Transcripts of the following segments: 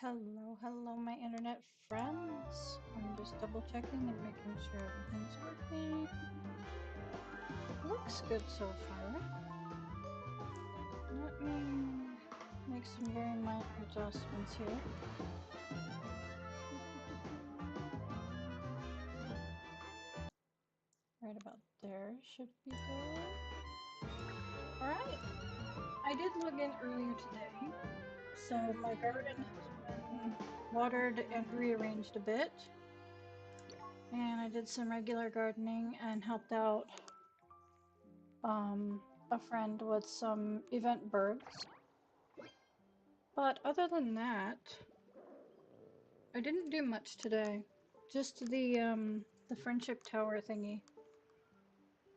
Hello, hello, my internet friends. I'm just double checking and making sure everything's working. Looks good so far. Let me make some very minor adjustments here. Right about there should be good. Alright, I did log in earlier today, so my garden has been watered and rearranged a bit. And I did some regular gardening and helped out a friend with some event birds. But other than that, I didn't do much today. Just the friendship tower thingy.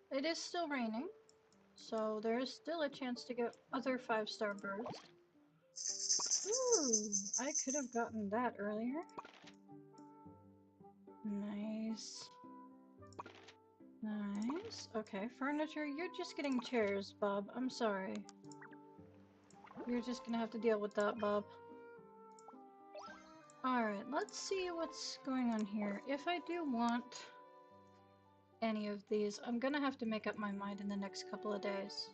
It is still raining, so there is still a chance to get other 5-star birds. Ooh, I could have gotten that earlier. Nice. Nice. Okay, furniture, you're just getting chairs, Bob. I'm sorry. You're just gonna have to deal with that, Bob. Alright, let's see what's going on here. If I do want any of these, I'm gonna have to make up my mind in the next couple of days.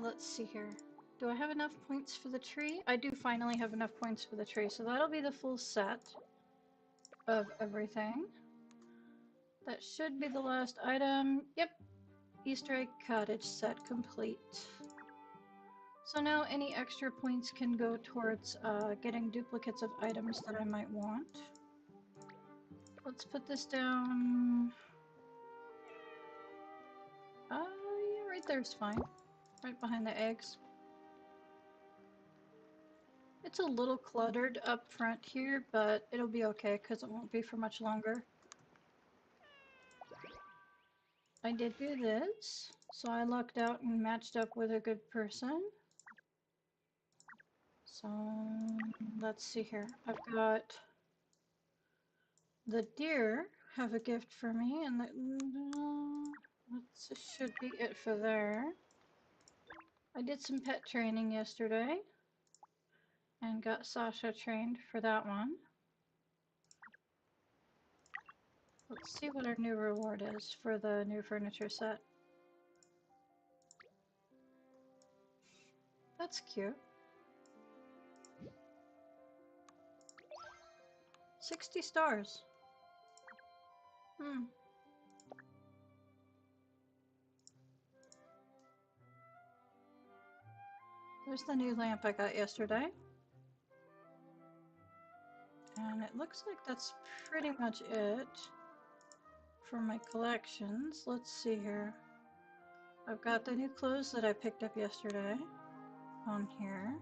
Let's see here. Do I have enough points for the tree? I do finally have enough points for the tree, so that'll be the full set of everything. That should be the last item. Yep, Easter egg cottage set complete. So now any extra points can go towards getting duplicates of items that I might want. Let's put this down. Yeah, right there's fine. Right behind the eggs. It's a little cluttered up front here, but it'll be okay because it won't be for much longer. I did do this, so I lucked out and matched up with a good person. So let's see here. I've got the deer have a gift for me, and that should be it for there. I did some pet training yesterday and got Sasha trained for that one. Let's see what our new reward is for the new furniture set. That's cute. 60 stars. Hmm. There's the new lamp I got yesterday. And it looks like that's pretty much it for my collections. Let's see here. I've got the new clothes that I picked up yesterday on here.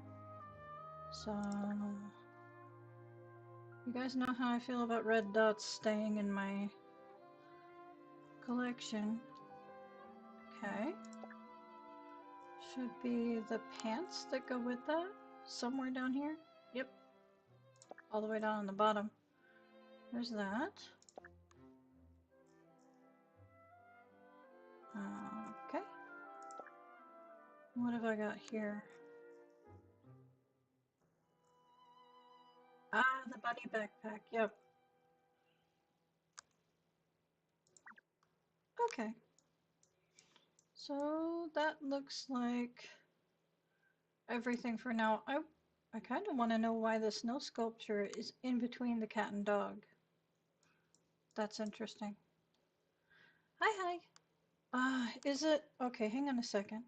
So, you guys know how I feel about red dots staying in my collection. Okay. Should be the pants that go with that. Somewhere down here. Yep. All the way down on the bottom. There's that. Okay. What have I got here? Ah, the bunny backpack. Yep. Okay. So that looks like everything for now. I kind of want to know why the snow sculpture is in between the cat and dog. That's interesting. Hi, hi. Is it? Okay, hang on a second.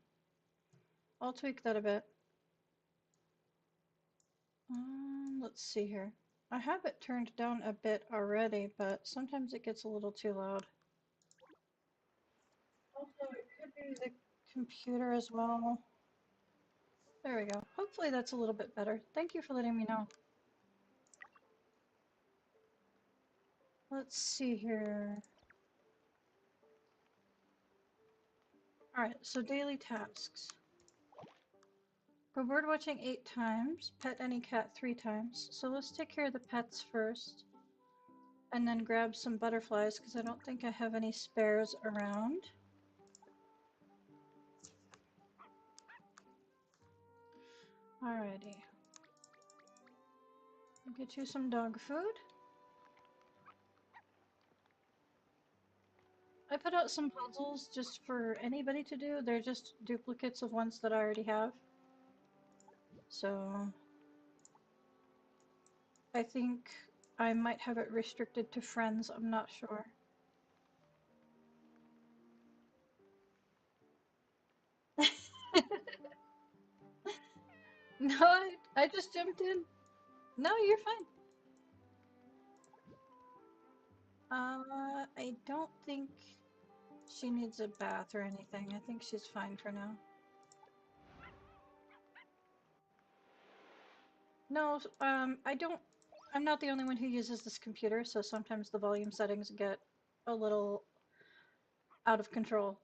I'll tweak that a bit. Let's see here. I have it turned down a bit already, but sometimes it gets a little too loud. Also, it could be the computer as well. There we go. Hopefully that's a little bit better. Thank you for letting me know. Let's see here. Alright, so daily tasks. Go bird watching 8 times, pet any cat 3 times. So let's take care of the pets first. And then grab some butterflies because I don't think I have any spares around. Alrighty. Get you some dog food. I put out some puzzles just for anybody to do. They're just duplicates of ones that I already have. So I think I might have it restricted to friends, I'm not sure. No, I just jumped in. No, you're fine. I don't think she needs a bath or anything. I think she's fine for now. No, I'm not the only one who uses this computer, so sometimes the volume settings get a little out of control.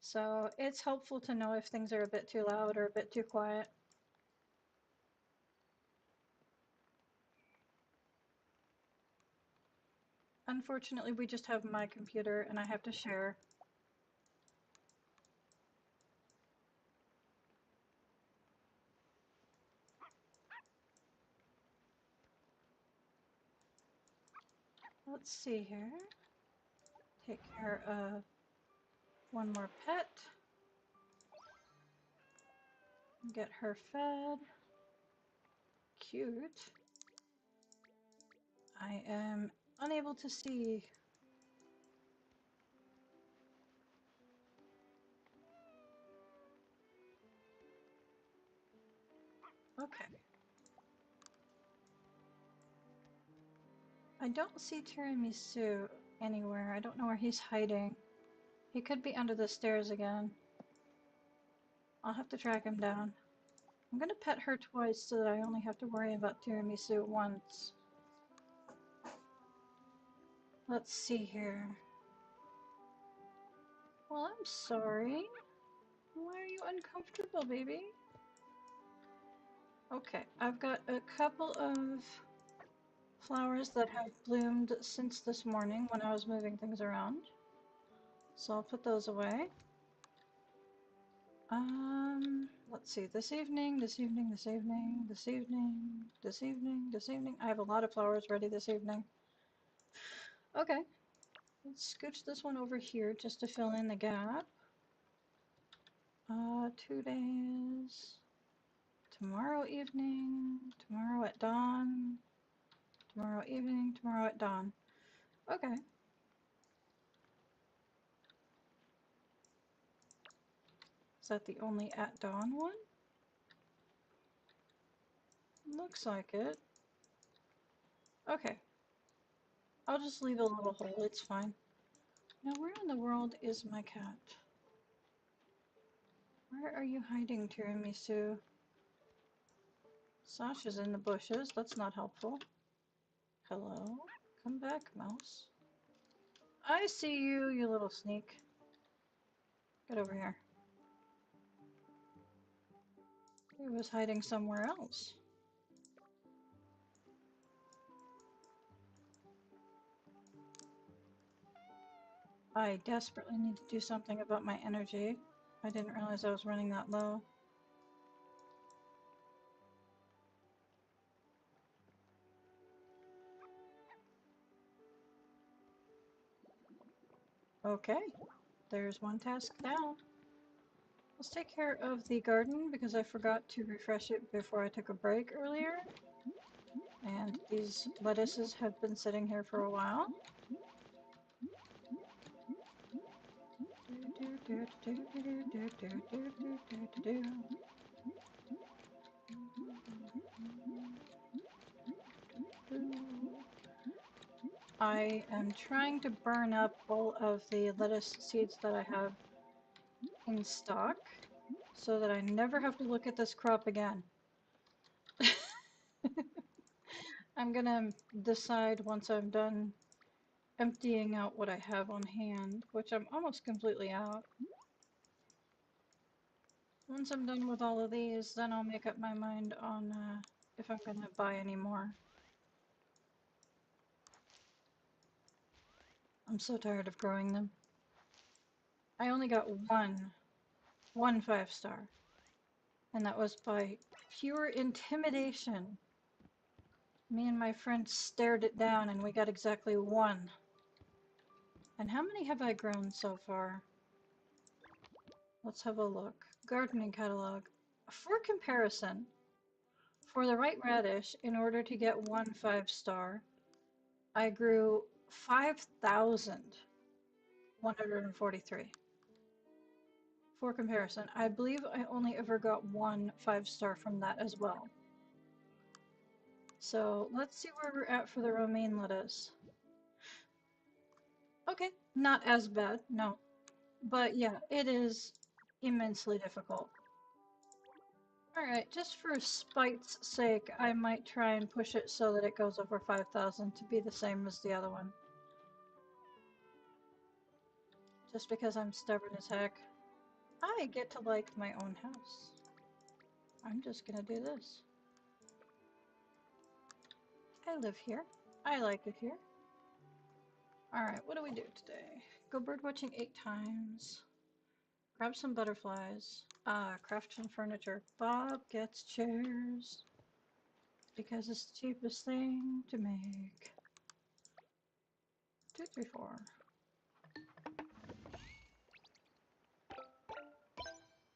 So it's helpful to know if things are a bit too loud or a bit too quiet. Unfortunately, we just have my computer and I have to share. Let's see here. Take care of one more pet. Get her fed. Cute. I am unable to see. Okay. I don't see Tiramisu anywhere. I don't know where he's hiding. He could be under the stairs again. I'll have to track him down. I'm gonna pet her twice so that I only have to worry about Tiramisu once. Let's see here. Well, I'm sorry. Why are you uncomfortable, baby? Okay, I've got a couple of flowers that have bloomed since this morning when I was moving things around. So I'll put those away. Let's see, this evening, this evening, this evening, this evening, this evening, this evening. I have a lot of flowers ready this evening. Okay, let's scooch this one over here just to fill in the gap. 2 days. Tomorrow evening, tomorrow at dawn, tomorrow evening, tomorrow at dawn. Okay. Is that the only at dawn one? Looks like it. Okay. I'll just leave a little hole, it's fine. Now where in the world is my cat? Where are you hiding, Tiramisu? Sasha's in the bushes, that's not helpful. Hello? Come back, mouse. I see you, you little sneak. Get over here. He was hiding somewhere else. I desperately need to do something about my energy. I didn't realize I was running that low. Okay, there's one task down. Let's take care of the garden because I forgot to refresh it before I took a break earlier. And these lettuces have been sitting here for a while. I am trying to burn up all of the lettuce seeds that I have in stock so that I never have to look at this crop again. I'm gonna decide once I'm done emptying out what I have on hand, which I'm almost completely out. Once I'm done with all of these, then I'll make up my mind on if I'm gonna buy any more. I'm so tired of growing them. I only got one 5-star. And that was by pure intimidation. Me and my friend stared it down and we got exactly one. And how many have I grown so far? Let's have a look. Gardening catalog. For comparison, for the right radish, in order to get one 5-star, I grew 5,143. For comparison, I believe I only ever got one 5-star from that as well. So let's see where we're at for the romaine lettuce. Okay, not as bad, no. But yeah, it is immensely difficult. Alright, just for spite's sake, I might try and push it so that it goes over 5,000 to be the same as the other one. Just because I'm stubborn as heck. I get to like my own house. I'm just gonna do this. I live here. I like it here. Alright, what do we do today? Go birdwatching 8 times. Grab some butterflies. Craft some furniture. Bob gets chairs. Because it's the cheapest thing to make. 2, 3, 4.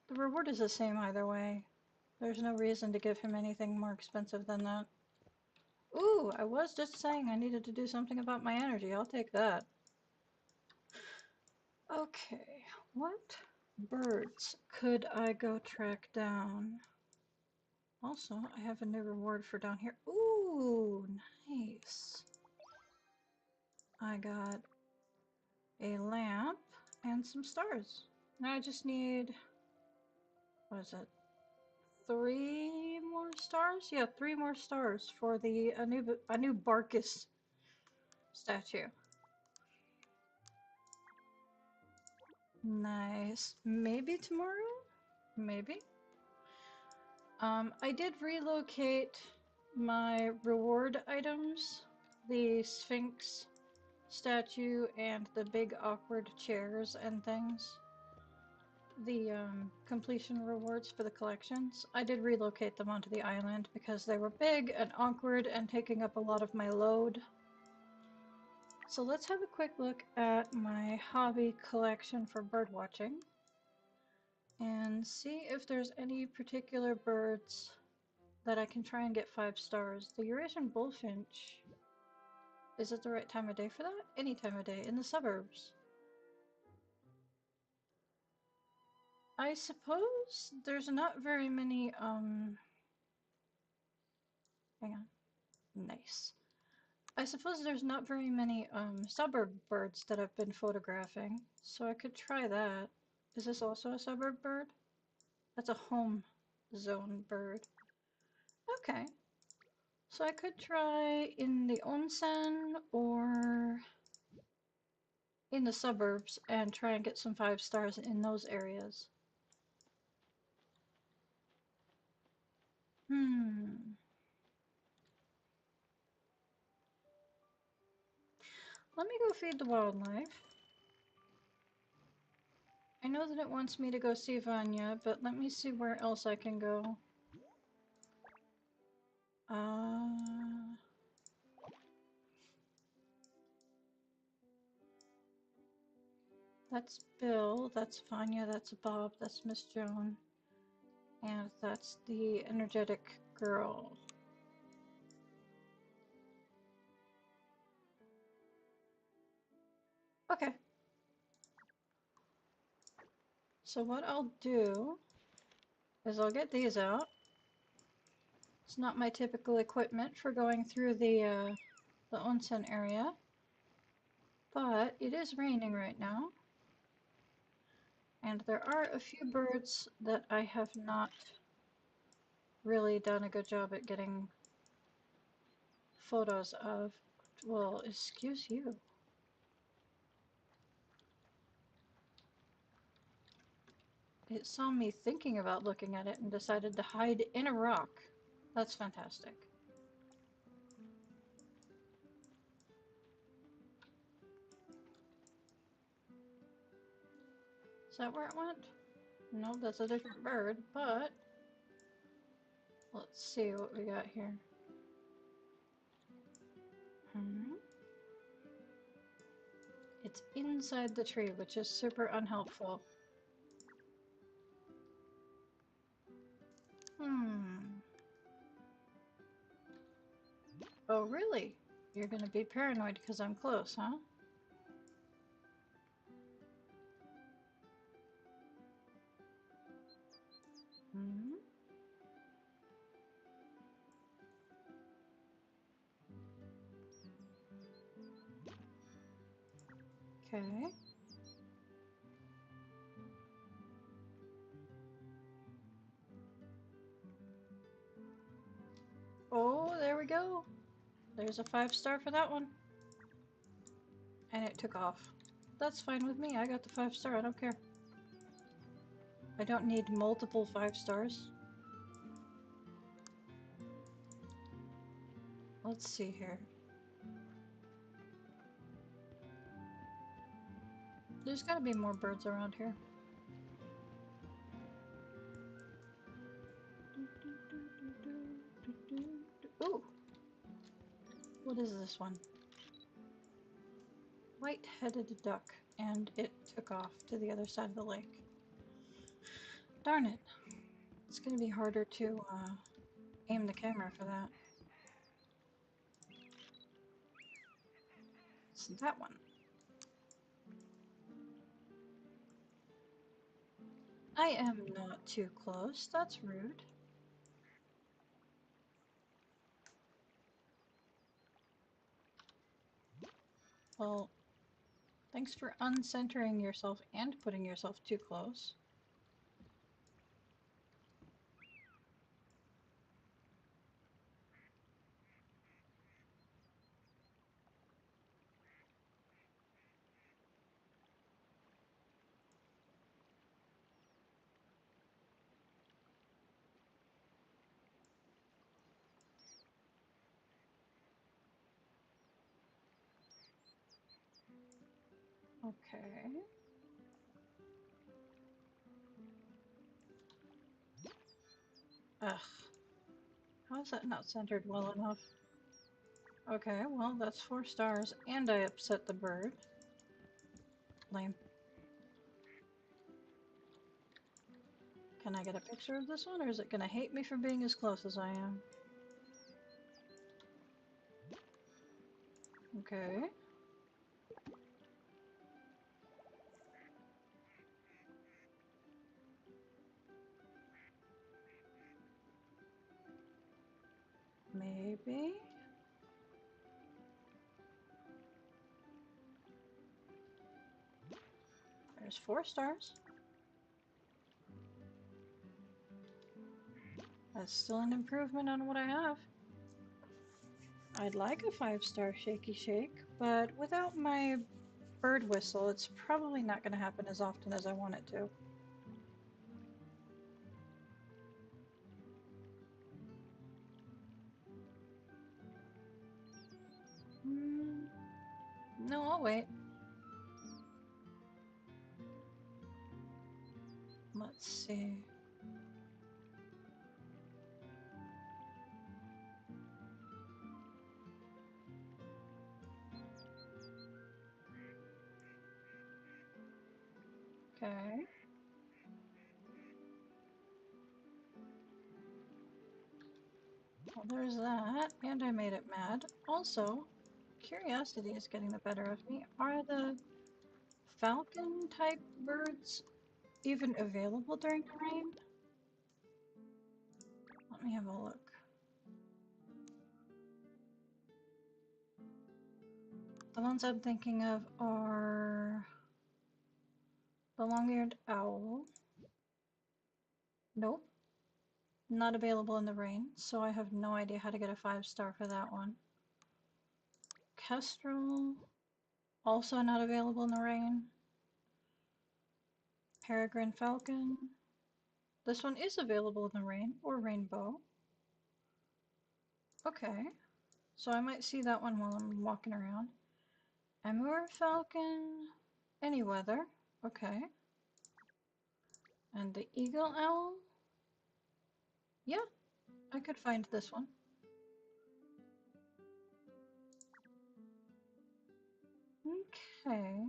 The reward is the same either way. There's no reason to give him anything more expensive than that. Ooh, I was just saying I needed to do something about my energy. I'll take that. Okay, what birds could I go track down? Also, I have a new reward for down here. Ooh, nice. I got a lamp and some stars. Now I just need, what is it? 3 more stars? Yeah, 3 more stars for the Barkus statue. Nice. Maybe tomorrow? Maybe. I did relocate my reward items, the Sphinx statue and the big awkward chairs and things. The completion rewards for the collections. I did relocate them onto the island because they were big and awkward and taking up a lot of my load. So let's have a quick look at my hobby collection for birdwatching and see if there's any particular birds that I can try and get 5 stars. The Eurasian bullfinch. Is it the right time of day for that? Any time of day, in the suburbs. I suppose there's not very many, hang on. Nice. I suppose there's not very many, suburb birds that I've been photographing, so I could try that. Is this also a suburb bird? That's a home zone bird. Okay. So I could try in the onsen or in the suburbs and try and get some 5 stars in those areas. Let me go feed the wildlife. I know that it wants me to go see Vanya, but let me see where else I can go. That's Bill, that's Vanya, that's Bob, that's Miss Joan, and that's the energetic girl. Okay. So what I'll do is I'll get these out. It's not my typical equipment for going through the onsen area, but it is raining right now. And there are a few birds that I have not really done a good job at getting photos of. Well, excuse you. It saw me thinking about looking at it and decided to hide in a rock. That's fantastic. Is that where it went? No, that's a different bird, but Let's see what we got here. It's inside the tree, which is super unhelpful. Oh, really? You're gonna be paranoid because I'm close, huh? Okay. Oh, there we go. There's a 5-star for that one. And it took off. That's fine with me. I got the 5-star. I don't care. I don't need multiple 5-stars. Let's see here. There's gotta be more birds around here. Ooh! What is this one? White-headed duck. And it took off to the other side of the lake. Darn it. It's gonna be harder to aim the camera for that. It's that one. I am not too close. That's rude. Well, thanks for uncentering yourself and putting yourself too close. Okay. Ugh. How is that not centered well enough? Okay, well, that's 4 stars, and I upset the bird. Lame. Can I get a picture of this one, or is it gonna hate me for being as close as I am? Okay. Maybe? There's 4 stars. That's still an improvement on what I have. I'd like a 5-star shaky shake, but without my bird whistle, it's probably not going to happen as often as I want it to. No, I'll wait. Let's see. Okay. Well, there's that, and I made it mad. Also, curiosity is getting the better of me. Are the falcon-type birds even available during the rain? Let me have a look. The ones I'm thinking of are the long-eared owl. Nope. Not available in the rain, so I have no idea how to get a 5-star for that one. Kestrel, also not available in the rain. Peregrine falcon. This one is available in the rain, or rainbow. Okay, so I might see that one while I'm walking around. Amur falcon, any weather. Okay. And the eagle owl? Yeah, I could find this one. Okay.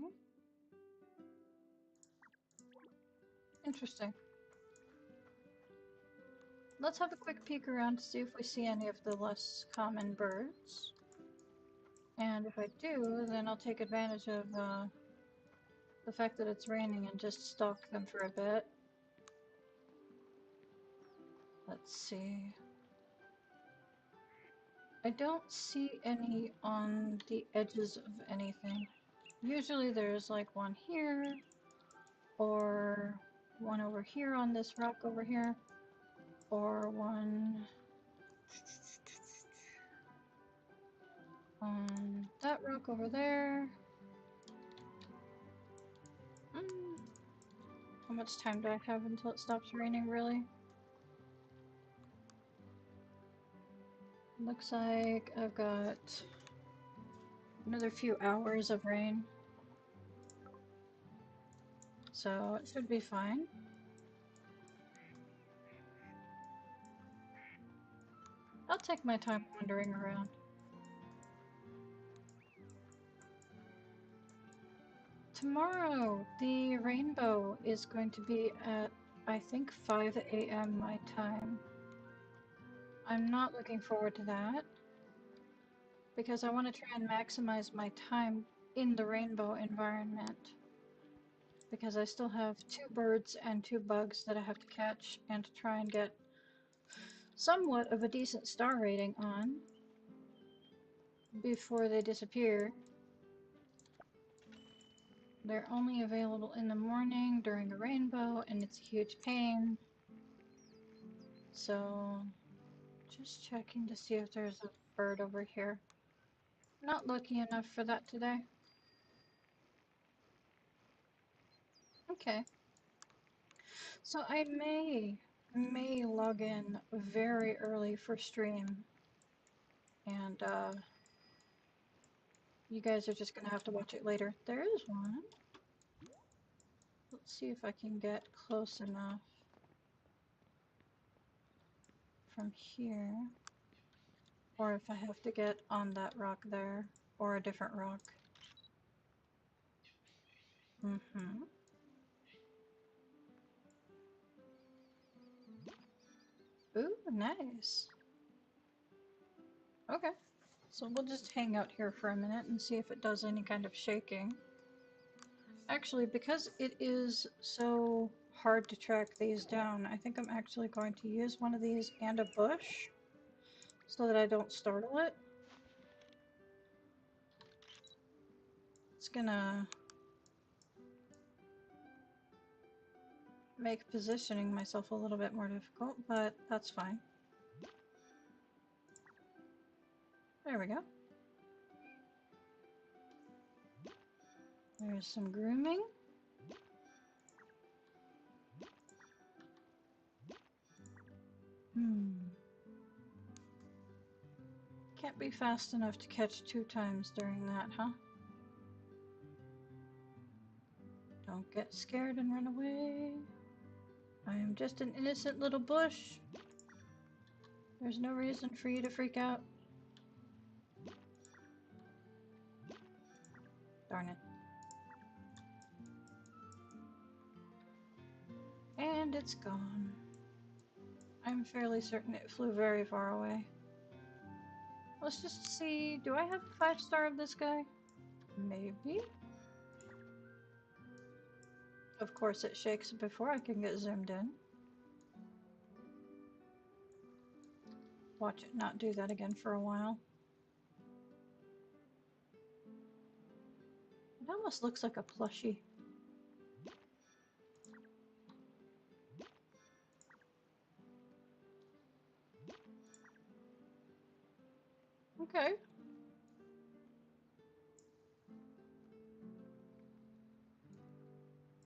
Interesting. Let's have a quick peek around to see if we see any of the less common birds. And if I do, then I'll take advantage of the fact that it's raining and just stalk them for a bit. Let's see. I don't see any on the edges of anything. Usually there's like one here, or one over here on this rock over here, or one on that rock over there. Mm. How much time do I have until it stops raining, really? Looks like I've got another few hours of rain. So it should be fine. I'll take my time wandering around. Tomorrow, the rainbow is going to be at, I think, 5 a.m. my time. I'm not looking forward to that, because I want to try and maximize my time in the rainbow environment. Because I still have 2 birds and 2 bugs that I have to catch and to try and get somewhat of a decent star rating on before they disappear. They're only available in the morning during a rainbow, and it's a huge pain. So, just checking to see if there's a bird over here. Not lucky enough for that today. Okay. So I may log in very early for stream, and you guys are just gonna have to watch it later. There is one. Let's see if I can get close enough from here, or if I have to get on that rock there, or a different rock. Mm-hmm. Ooh, nice. Okay. So we'll just hang out here for a minute and see if it does any kind of shaking. Actually, because it is so hard to track these down, I think I'm actually going to use one of these and a bush so that I don't startle it. It's gonna make positioning myself a little bit more difficult, but that's fine. There we go. There's some grooming. Can't be fast enough to catch 2 times during that, huh? Don't get scared and run away. I am just an innocent little bush. There's no reason for you to freak out. Darn it. And it's gone. I'm fairly certain it flew very far away. Let's just see, do I have a 5-star of this guy? Maybe? Of course it shakes before I can get zoomed in. Watch it not do that again for a while. It almost looks like a plushie. Okay.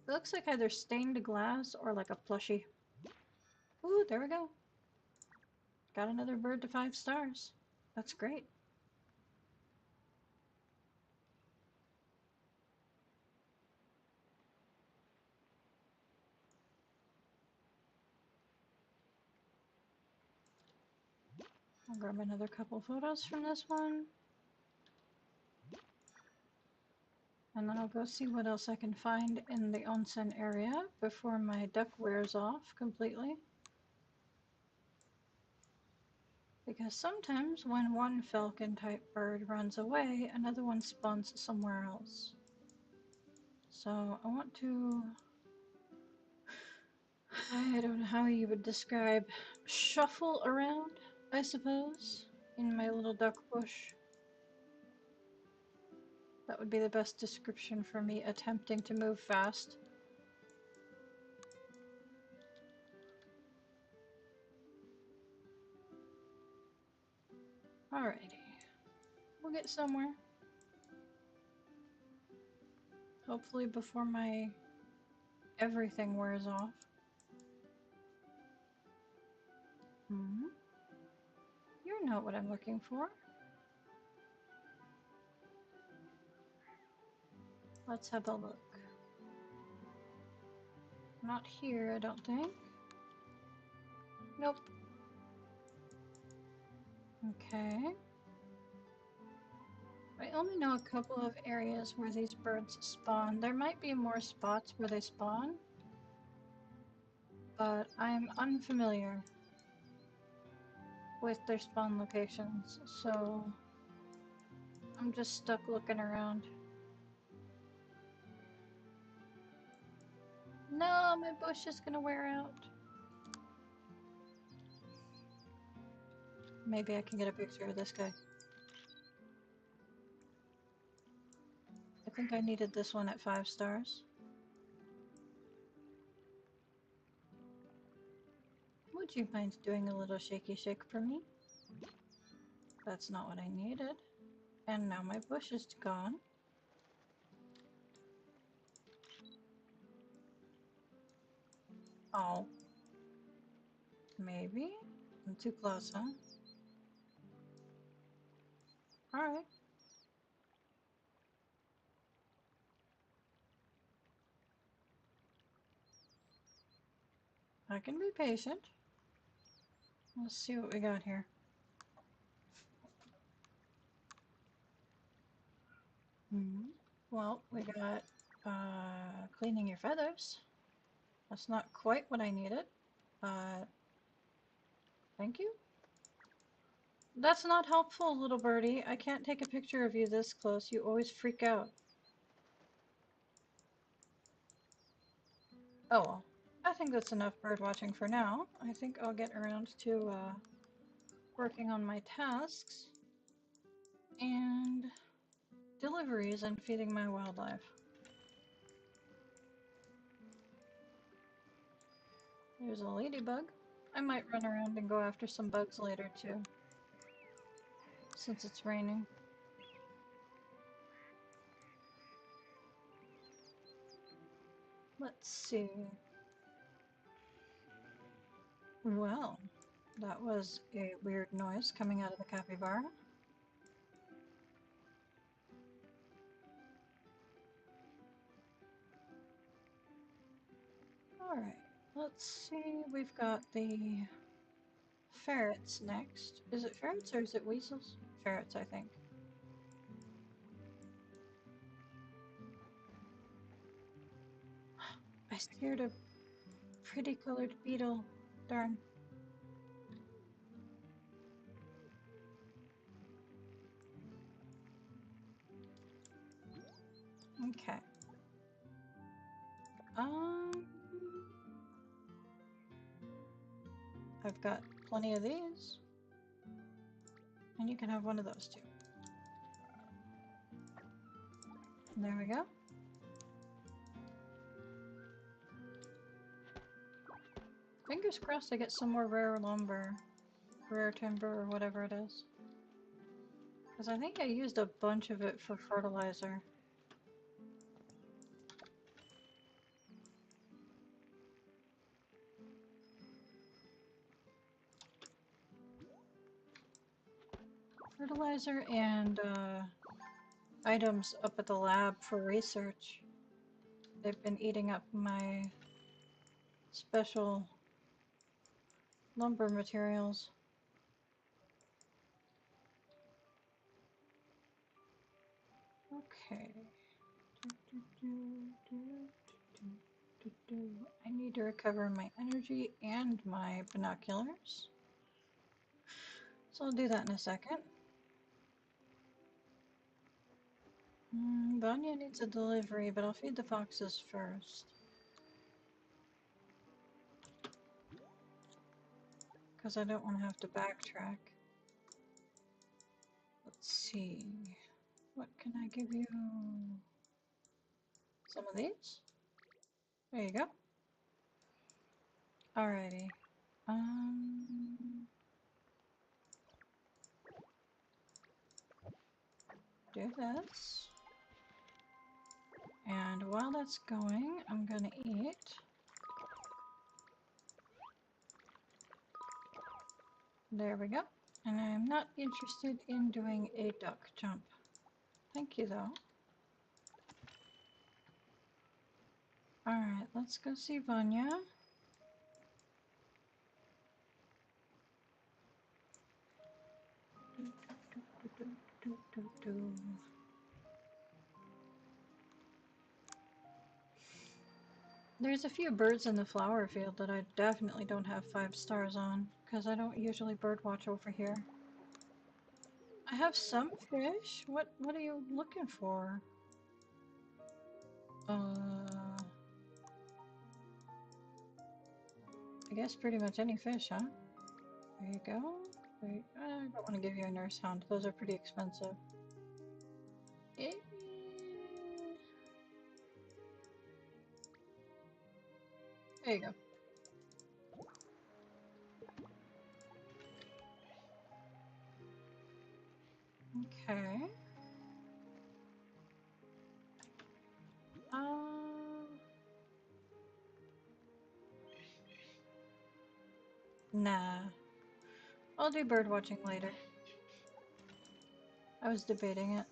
It looks like either stained glass or like a plushie. Ooh, there we go. Got another bird to 5 stars. That's great. I'll grab another couple photos from this one. And then I'll go see what else I can find in the onsen area before my duck wears off completely. Because sometimes when one falcon type bird runs away, another one spawns somewhere else. So I want to, I don't know how you would describe, shuffle around, I suppose, in my little duck bush. That would be the best description for me attempting to move fast. Alrighty. We'll get somewhere. Hopefully before my everything wears off. Hmm. You're not what I'm looking for. Let's have a look. Not here, I don't think. Nope. Okay. I only know a couple of areas where these birds spawn. There might be more spots where they spawn, but I'm unfamiliar with their spawn locations, so I'm just stuck looking around. No, my bush is gonna wear out. Maybe I can get a picture of this guy. I think I needed this one at 5 stars. Would you mind doing a little shaky shake for me? That's not what I needed. And now my bush is gone. Oh. Maybe? I'm too close, huh? Alright. I can be patient. Let's see what we got here. Well, we got cleaning your feathers. That's not quite what I needed. Thank you. That's not helpful, little birdie. I can't take a picture of you this close. You always freak out. Oh well. I think that's enough bird watching for now. I think I'll get around to working on my tasks and deliveries and feeding my wildlife. There's a ladybug. I might run around and go after some bugs later too, since it's raining. Let's see. Well, that was a weird noise coming out of the capybara. Alright, let's see. We've got the ferrets next. Is it ferrets or is it weasels? Ferrets, I think. I scared a pretty colored beetle. Darn. Okay. I've got plenty of these. And you can have one of those too. And there we go. Fingers crossed I get some more rare lumber. Rare timber or whatever it is. Because I think I used a bunch of it for fertilizer. Fertilizer and items up at the lab for research. They've been eating up my special lumber materials. I need to recover my energy and my binoculars. So I'll do that in a second. Vanya needs a delivery, but I'll feed the foxes first. Because I don't want to have to backtrack. Let's see. What can I give you? Some of these? There you go. Alrighty. Do this. And while that's going, I'm gonna eat. There we go. And I'm not interested in doing a duck jump. Thank you though. Alright, let's go see Vanya. There's a few birds in the flower field that I definitely don't have 5 stars on, because I don't usually birdwatch over here. I have some fish. What are you looking for? I guess pretty much any fish, huh? There you go. Wait, I don't want to give you a nurse hound. Those are pretty expensive. Eh. There you go. Okay. Nah. I'll do bird watching later. I was debating it.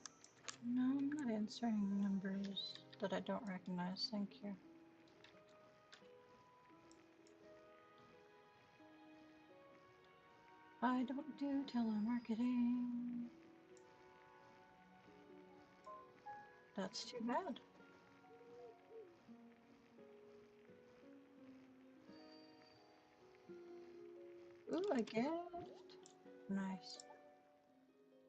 No, I'm not answering numbers that I don't recognize. Thank you. I don't do telemarketing. That's too bad. Ooh, a gift. Nice.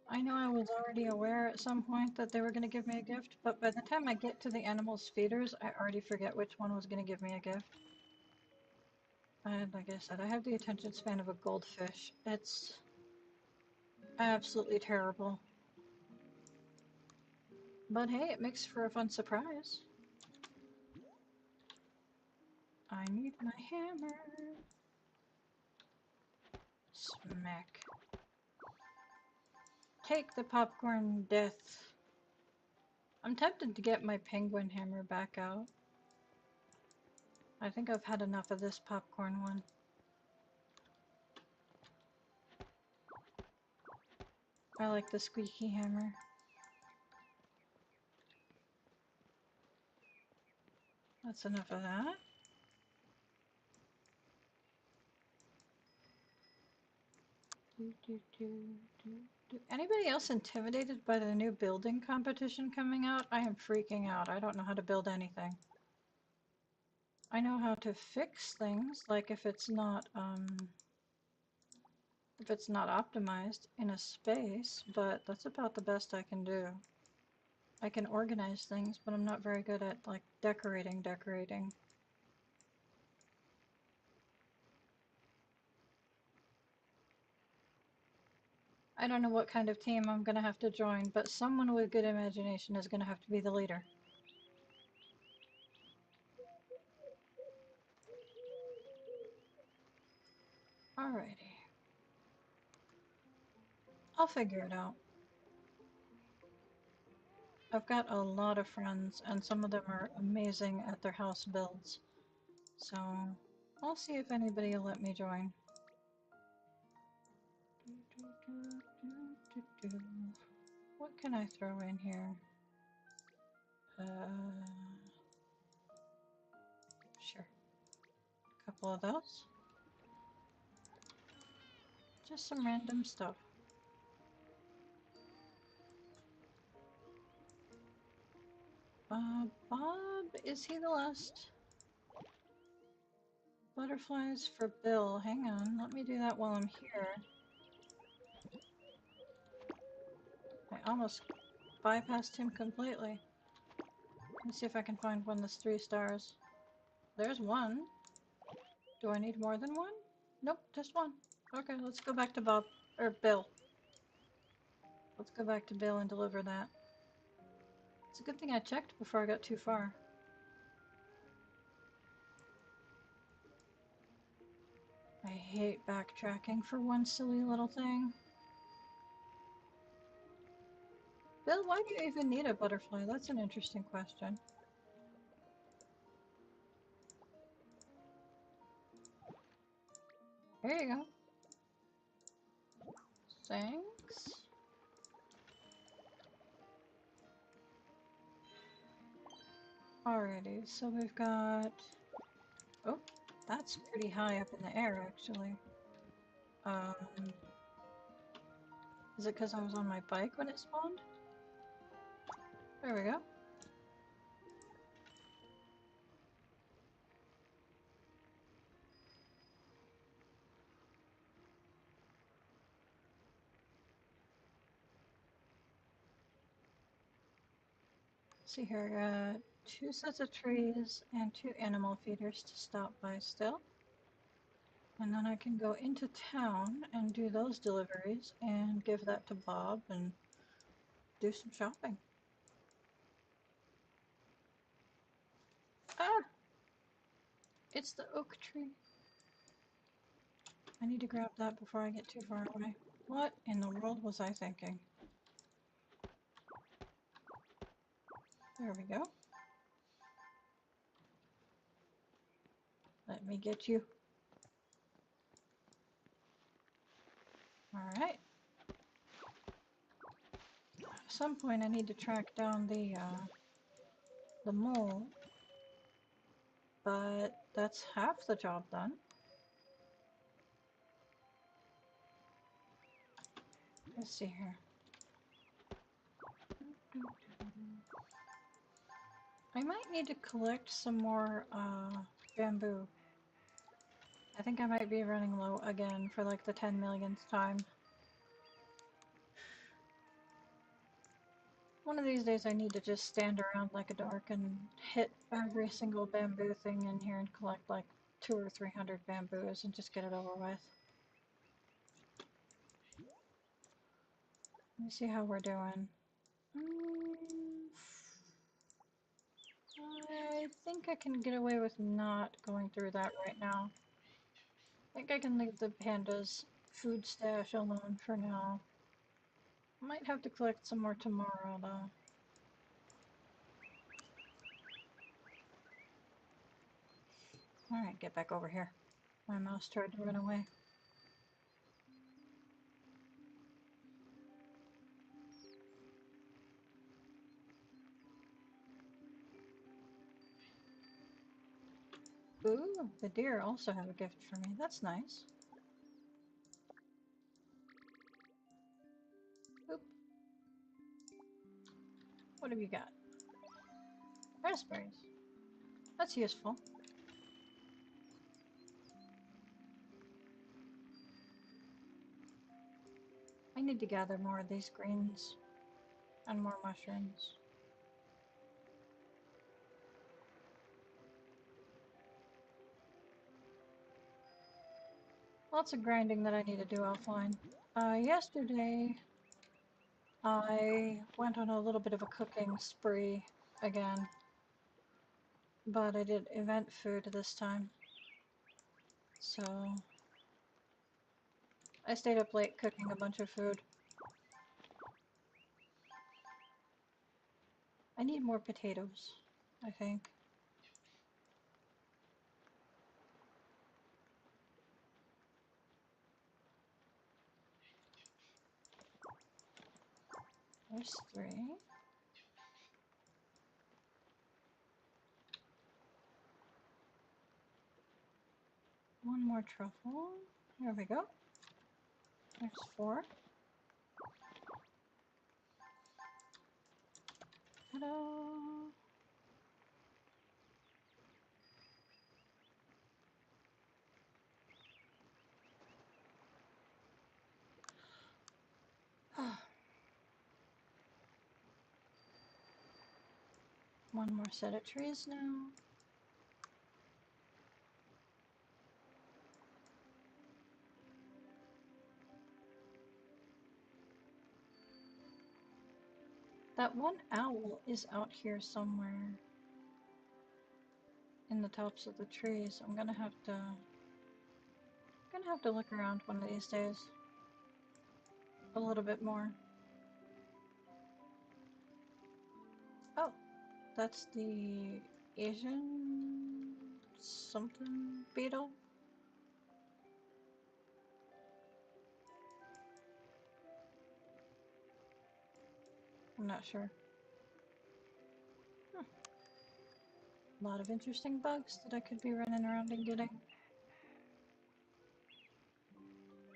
I know I was already aware at some point that they were going to give me a gift, but by the time I get to the animals' feeders, I already forget which one was going to give me a gift. And like I said, I have the attention span of a goldfish. It's absolutely terrible. But hey, it makes for a fun surprise. I need my hammer. Smack. Take the popcorn, death. I'm tempted to get my penguin hammer back out. I think I've had enough of this popcorn one. I like the squeaky hammer. That's enough of that. Anybody else intimidated by the new building competition coming out? I am freaking out. I don't know how to build anything. I know how to fix things, like if it's not optimized in a space, but that's about the best I can do. I can organize things, but I'm not very good at like decorating. I don't know what kind of team I'm gonna have to join, but someone with good imagination is gonna have to be the leader. Alrighty. I'll figure it out. I've got a lot of friends, and some of them are amazing at their house builds. So, I'll see if anybody will let me join. What can I throw in here? Sure. A couple of those. Just some random stuff. Bob, is he the last? Butterflies for Bill. Hang on, let me do that while I'm here. I almost bypassed him completely. Let me see if I can find one that's 3 stars. There's one. Do I need more than one? Nope, just one. Okay, let's go back to Bob. Or Bill. Let's go back to Bill and deliver that. It's a good thing I checked before I got too far. I hate backtracking for one silly little thing. Bill, why do you even need a butterfly? That's an interesting question. There you go. Thanks. Alrighty, so we've got... Oh, that's pretty high up in the air, actually. Is it because I was on my bike when it spawned? There we go. See here, I got 2 sets of trees and 2 animal feeders to stop by still. And then I can go into town and do those deliveries and give that to Bob and do some shopping. Ah! It's the oak tree. I need to grab that before I get too far away. What in the world was I thinking? There we go. Let me get you. Alright. At some point I need to track down the mole. But that's half the job done. Let's see here. I might need to collect some more bamboo. I think I might be running low again for like the 10 millionth time. One of these days I need to just stand around like a dork and hit every single bamboo thing in here and collect like 200 or 300 bamboos and just get it over with. Let me see how we're doing. I think I can get away with not going through that right now. I think I can leave the panda's food stash alone for now. Might have to collect some more tomorrow though. Alright, get back over here. My mouse tried to run away. Ooh, the deer also have a gift for me. That's nice. Oop. What have you got? Raspberries. That's useful. I need to gather more of these greens and more mushrooms. Lots of grinding that I need to do offline. Yesterday I went on a little bit of a cooking spree again, but I did event food this time. So I stayed up late cooking a bunch of food. I need more potatoes, I think. There's 3. One more truffle. There we go. There's 4. Ta-da! one more set of trees now. That one owl is out here somewhere in the tops of the trees. I'm gonna have to look around one of these days a little bit more. Oh, that's the Asian something beetle. I'm not sure. Huh. A lot of interesting bugs that I could be running around and getting.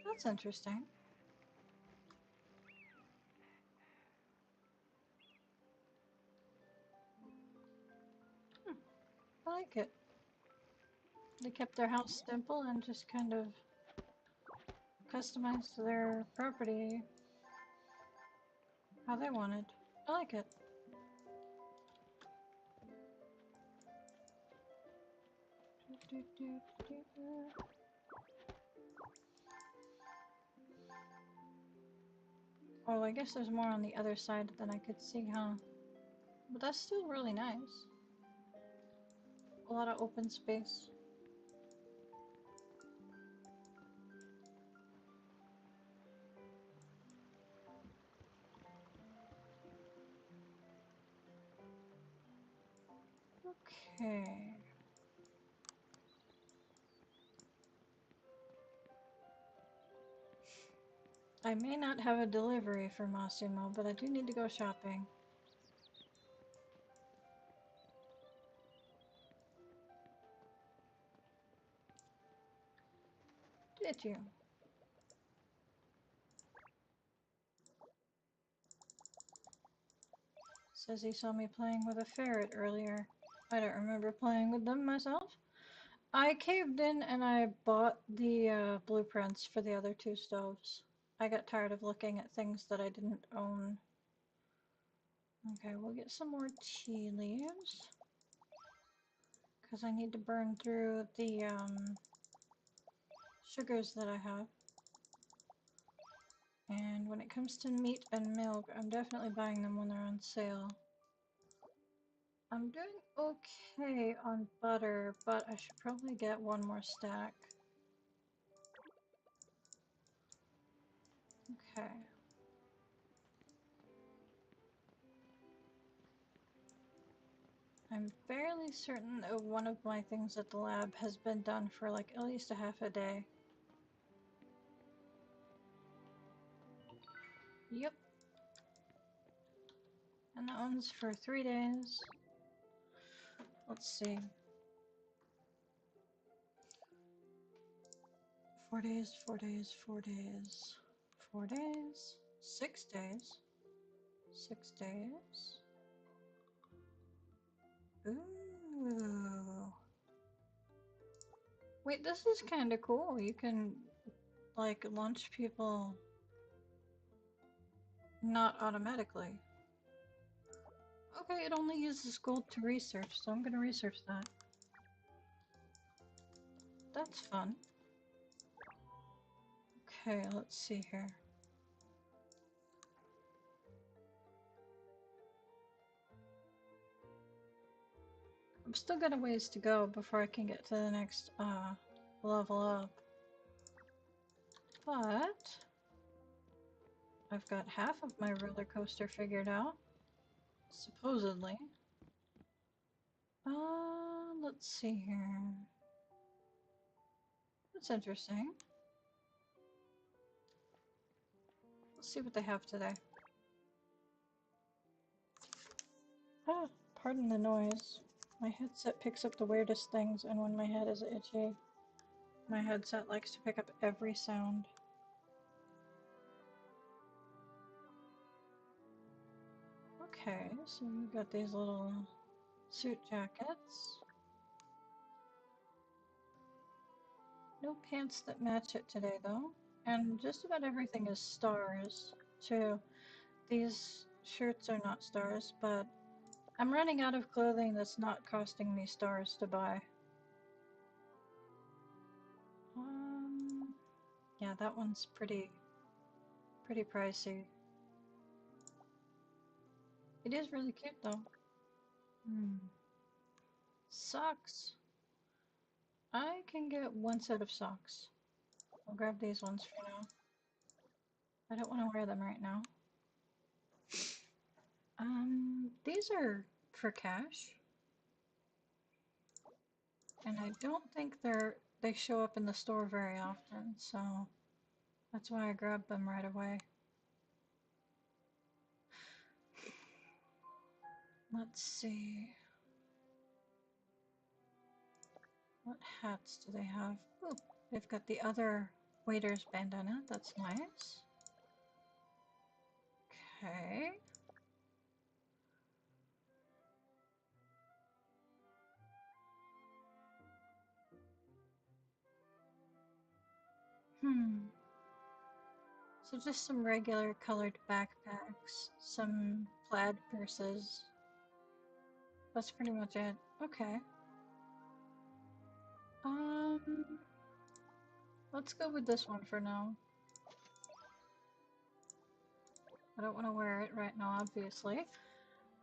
That's interesting. Hmm. I like it. They kept their house simple and just kind of customized their property how they wanted. I like it. Oh, I guess there's more on the other side than I could see, huh? But that's still really nice. A lot of open space. Okay. I may not have a delivery for Massimo, but I do need to go shopping. Did you? Says he saw me playing with a ferret earlier. I don't remember playing with them myself. I caved in and I bought the blueprints for the other two stoves. I got tired of looking at things that I didn't own. Okay, we'll get some more tea leaves. Because I need to burn through the sugars that I have. And when it comes to meat and milk, I'm definitely buying them when they're on sale. I'm doing okay on butter, but I should probably get one more stack. Okay. I'm fairly certain that one of my things at the lab has been done for like at least a half a day. Yep. And that one's for 3 days. Let's see. 4 days, 4 days, 4 days. 4 days. 6 days. 6 days. Ooh. Wait, this is kind of cool. You can, like, launch people not automatically. Okay, it only uses gold to research, so I'm gonna research that. That's fun. Okay, let's see here. I'm still got a ways to go before I can get to the next level up. But I've got half of my roller coaster figured out, supposedly. Let's see here. That's interesting. Let's see what they have today. Ah, pardon the noise. My headset picks up the weirdest things, and when my head is itchy, my headset likes to pick up every sound. Okay, so we've got these little suit jackets. No pants that match it today, though. And just about everything is stars, too. These shirts are not stars, but I'm running out of clothing that's not costing me stars to buy. Yeah, that one's pretty pricey. It is really cute though. Socks. I can get one set of socks. I'll grab these ones for now. I don't want to wear them right now. These are for cash. And I don't think they show up in the store very often, so that's why I grabbed them right away. Let's see. What hats do they have? Ooh, they've got the other waiter's bandana. That's nice. Okay. So just some regular colored backpacks, some plaid purses. That's pretty much it. Okay. Um, let's go with this one for now. I don't want to wear it right now, obviously.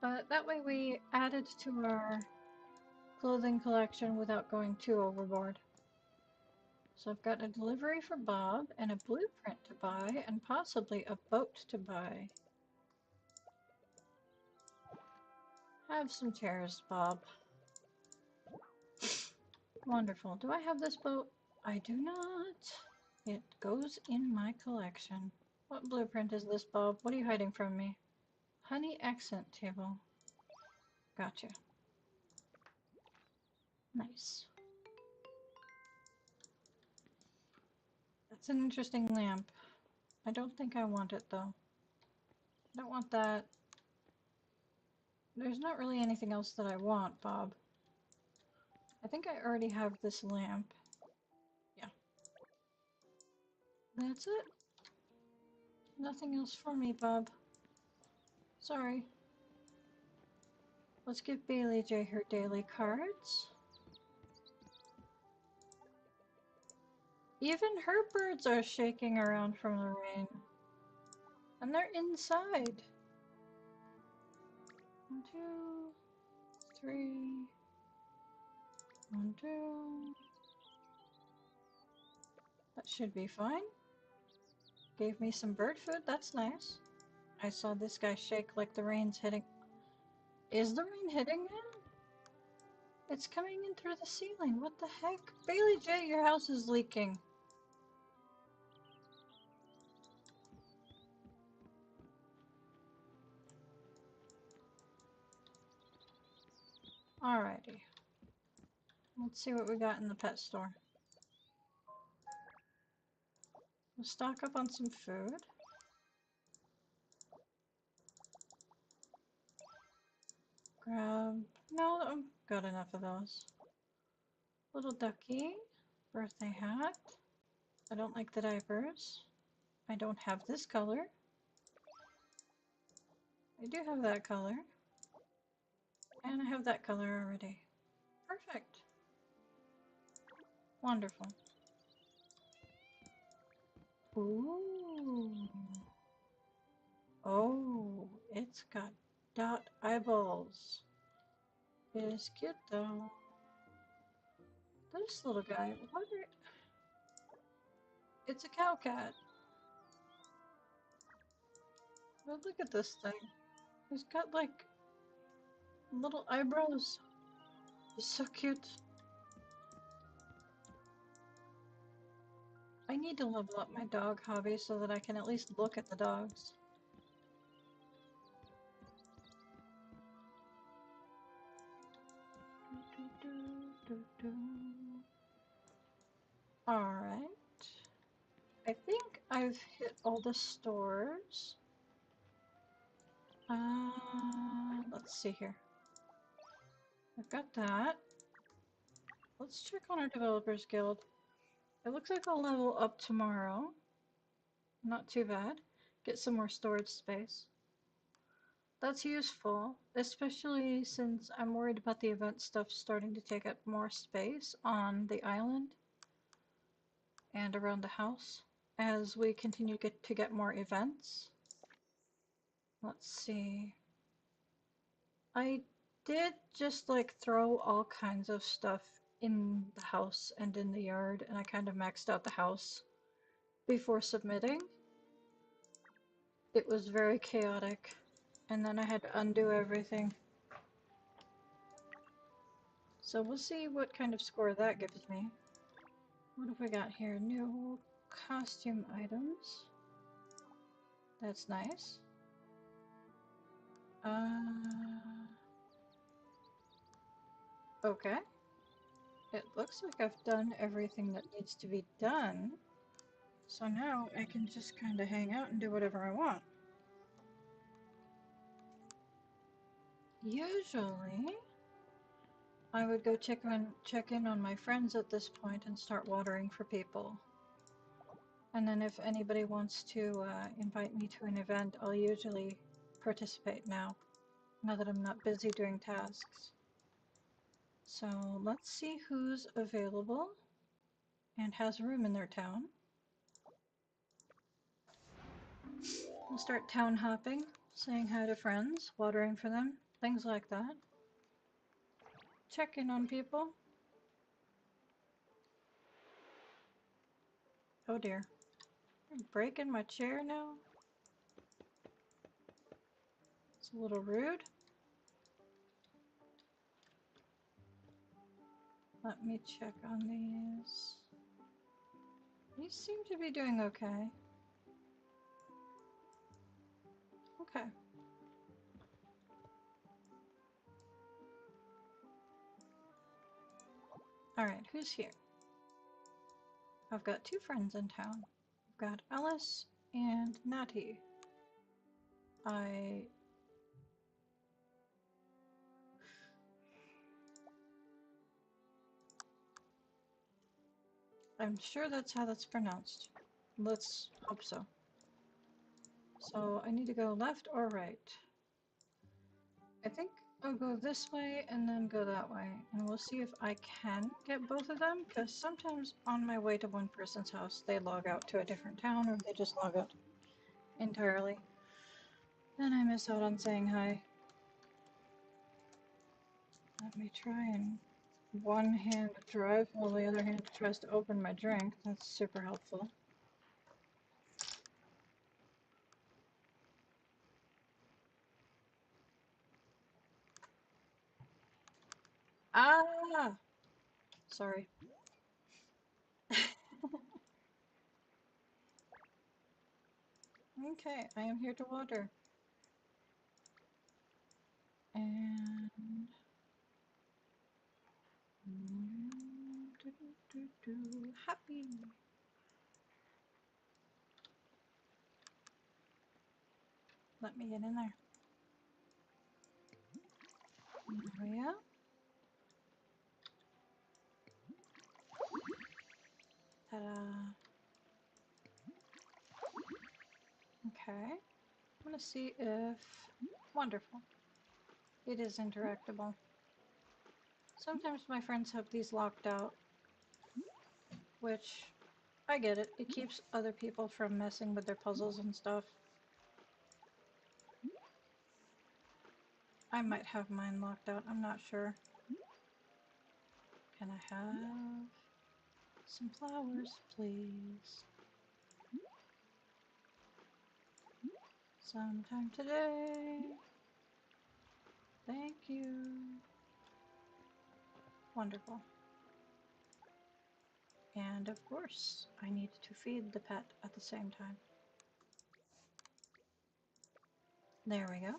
But that way we add it to our clothing collection without going too overboard. So I've got a delivery for Bob, and a blueprint to buy, and possibly a boat to buy. Have some chairs, Bob. Wonderful. Do I have this boat? I do not. It goes in my collection. What blueprint is this, Bob? What are you hiding from me? Honey accent table. Gotcha. Nice. That's an interesting lamp. I don't think I want it, though. I don't want that. There's not really anything else that I want, Bob. I think I already have this lamp. Yeah. That's it. Nothing else for me, Bob. Sorry. Let's give Bailey J her daily cards. Even her birds are shaking around from the rain. And they're inside. 1, 2, 3. 1, 2. That should be fine. Gave me some bird food. That's nice. I saw this guy shake like the rain's hitting. Is the rain hitting him? It's coming in through the ceiling. What the heck? Bailey J, your house is leaking. Alrighty. Let's see what we got in the pet store. We'll stock up on some food. Grab... No, I've got enough of those. Little ducky. Birthday hat. I don't like the diapers. I don't have this color. I do have that color. And I have that color already. Perfect. Wonderful. Ooh. Oh, it's got dot eyeballs. It is cute though. This little guy, what are... It's a cow cat. Well, look at this thing. He's got like little eyebrows. He's so cute. I need to level up my dog hobby so that I can at least look at the dogs. Alright. I think I've hit all the stores. Let's see here. I've got that. Let's check on our Developers Guild. It looks like I'll level up tomorrow. Not too bad. Get some more storage space. That's useful, especially since I'm worried about the event stuff starting to take up more space on the island and around the house as we continue to get more events. Let's see. I did just like throw all kinds of stuff in the house and in the yard, and I kind of maxed out the house before submitting. It was very chaotic, and then I had to undo everything. So we'll see what kind of score that gives me. What have we got here? New costume items. That's nice. Okay. It looks like I've done everything that needs to be done. So now I can just kind of hang out and do whatever I want. Usually, I would go check in on my friends at this point and start watering for people. And then if anybody wants to invite me to an event, I'll usually participate now that I'm not busy doing tasks. So let's see who's available and has room in their town. We'll start town hopping, saying hi to friends, watering for them, things like that. Check in on people. Oh dear. You're breaking my chair now? It's a little rude. Let me check on these. These seem to be doing okay. Okay. Alright, who's here? I've got two friends in town. I've got Alice and Natty. I'm sure that's how that's pronounced. Let's hope so. So I need to go left or right. I think I'll go this way and then go that way. And we'll see if I can get both of them, because sometimes on my way to one person's house, they log out to a different town or they just log out entirely. Then I miss out on saying hi. Let me try and one hand drive while the other hand tries to open my drink. That's super helpful. Ah! Sorry. Okay, I am here to water. And... happy! Let me get in there. There we go. Ta-da! Okay. I'm gonna see if... Wonderful. It is interactable. Sometimes my friends have these locked out, which I get it. It keeps other people from messing with their puzzles and stuff. I might have mine locked out, I'm not sure. Can I have some flowers, please? Sometime today. Thank you. Wonderful. And of course, I need to feed the pet at the same time. There we go.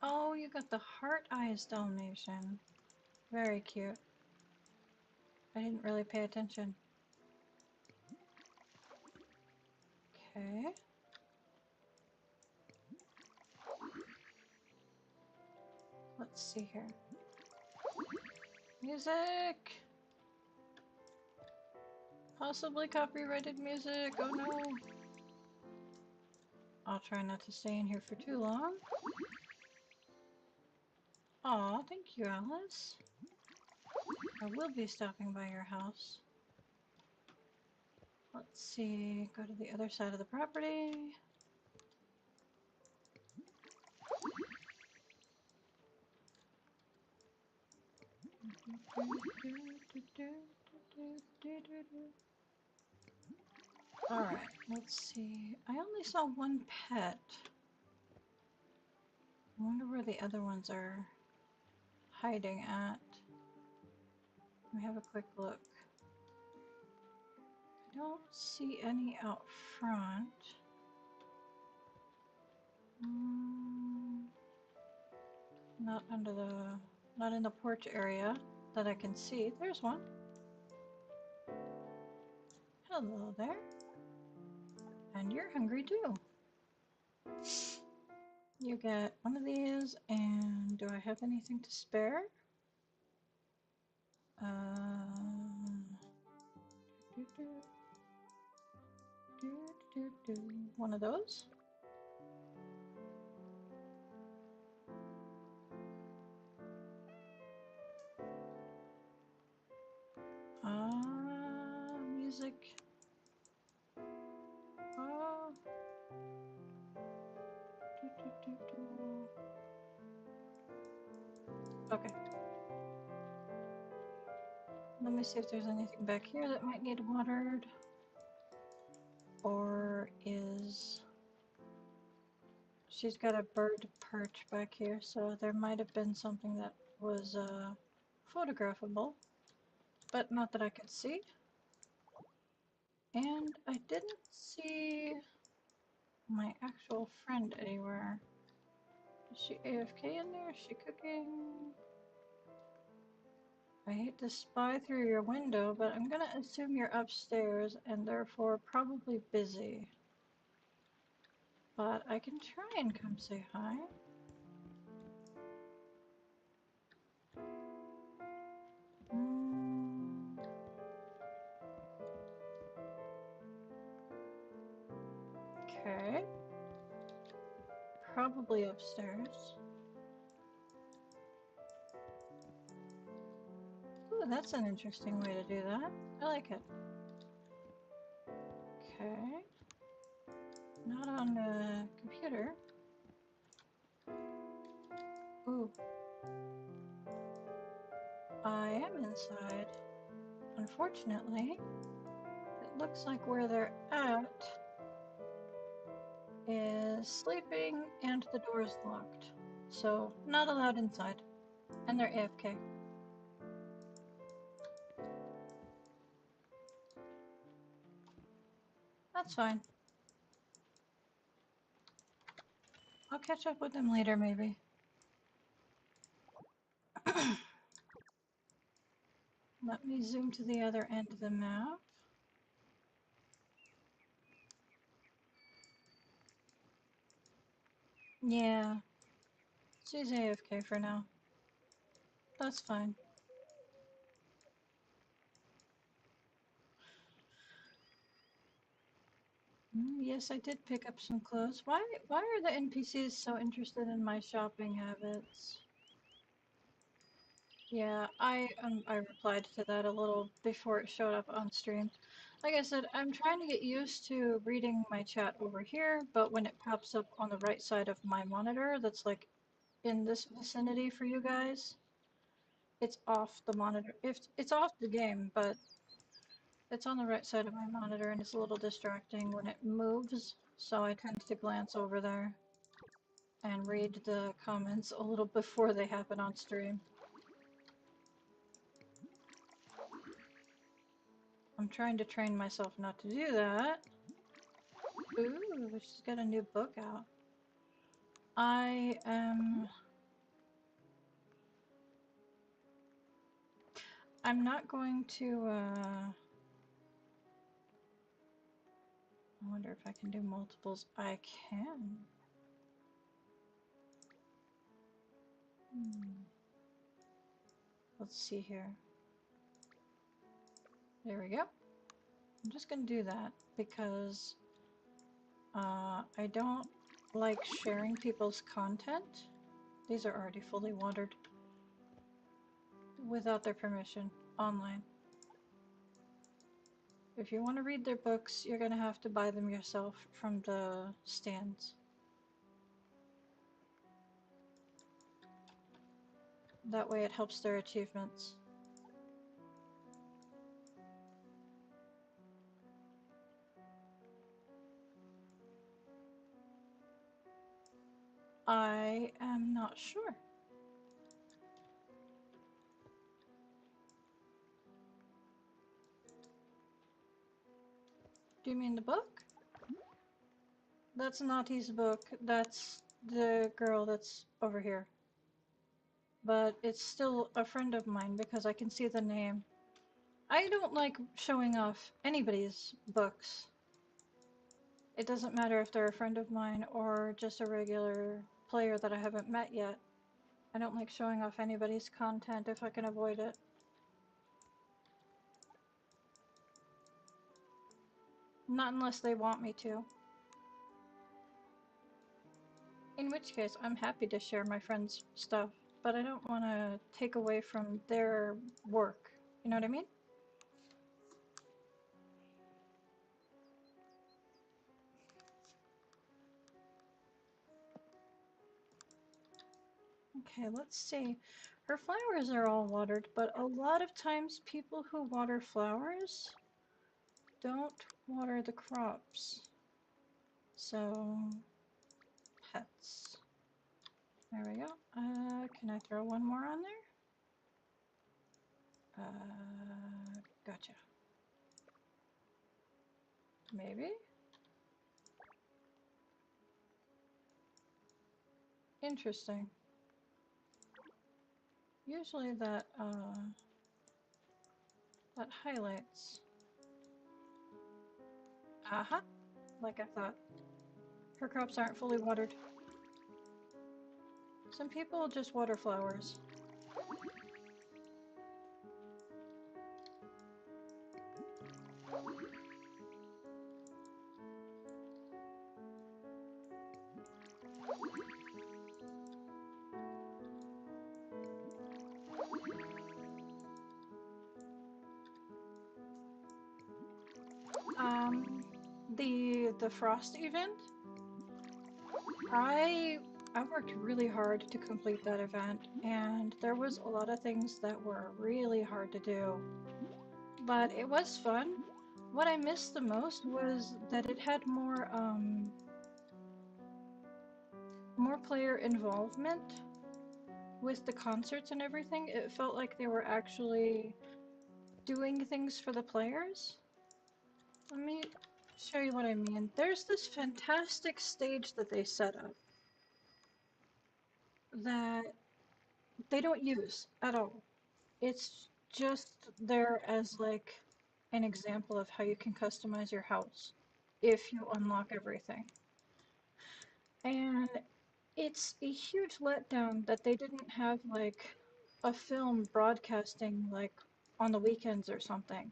Oh, you got the heart eyes Dalmatian. Very cute. I didn't really pay attention. Okay. Let's see here. Music! Possibly copyrighted music. Oh no. I'll try not to stay in here for too long. Aw, thank you, Alice. I will be stopping by your house. Let's see, go to the other side of the property. Alright, let's see. I only saw one pet. I wonder where the other ones are hiding at. Let me have a quick look. I don't see any out front. Not under the, not in the porch area that I can see. There's one. Hello there. And you're hungry too. You get one of these, and do I have anything to spare? One of those. Music. Okay. Let me see if there's anything back here that might need watered. Or is... She's got a bird perch back here, so there might have been something that was photographable, but not that I could see. And I didn't see my actual friend anywhere. Is she AFK in there? Is she cooking? I hate to spy through your window, but I'm gonna assume you're upstairs and therefore probably busy. But I can try and come say hi. Okay. Probably upstairs. Ooh, that's an interesting way to do that. I like it. Okay. Not on the computer. Ooh. I am inside. Unfortunately, it looks like where they're at is sleeping and the door is locked. So, not allowed inside. And they're AFK. That's fine. I'll catch up with them later, maybe. Let me zoom to the other end of the map. Yeah, she's AFK for now. That's fine. Yes, I did pick up some clothes. Why are the NPCs so interested in my shopping habits? Yeah, I replied to that a little before it showed up on stream. Like I said, I'm trying to get used to reading my chat over here, but when it pops up on the right side of my monitor, that's like in this vicinity for you guys, it's off the monitor. If it's off the game, but it's on the right side of my monitor and it's a little distracting when it moves, so I tend to glance over there and read the comments a little before they happen on stream. I'm trying to train myself not to do that. Ooh, she's got a new book out. I am... I'm not going to, I wonder if I can do multiples. I can. Let's see here. There we go. I'm just gonna do that because I don't like sharing people's content. These are already fully watered without their permission online. If you want to read their books, you're gonna have to buy them yourself from the stands. That way it helps their achievements. I am not sure. Do you mean the book? That's Nati's book. That's the girl that's over here. But it's still a friend of mine because I can see the name. I don't like showing off anybody's books. It doesn't matter if they're a friend of mine or just a regular player that I haven't met yet. I don't like showing off anybody's content if I can avoid it. Not unless they want me to. In which case, I'm happy to share my friends' stuff, but I don't want to take away from their work. You know what I mean? Okay, let's see. Her flowers are all watered, but a lot of times people who water flowers don't water the crops. So, pets. There we go. Can I throw one more on there? Gotcha. Maybe? Interesting. Usually that highlights. Aha! Like I thought. Her crops aren't fully watered. Some people just water flowers. Um, the frost event, I I worked really hard to complete that event, and there was a lot of things that were really hard to do. But it was fun. What I missed the most was that it had more player involvement with the concerts and everything. It felt like they were actually doing things for the players. Let me show you what I mean. There's this fantastic stage that they set up that they don't use at all. It's just there as like an example of how you can customize your house if you unlock everything. And it's a huge letdown that they didn't have like a film broadcasting like on the weekends or something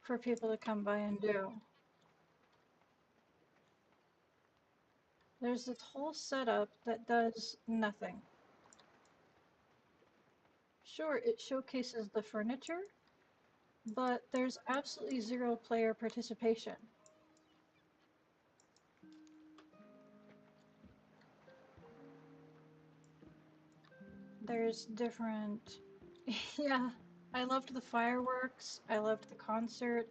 for people to come by and do. There's this whole setup that does nothing. Sure, it showcases the furniture, but there's absolutely zero player participation. There's different... Yeah, I loved the fireworks, I loved the concert,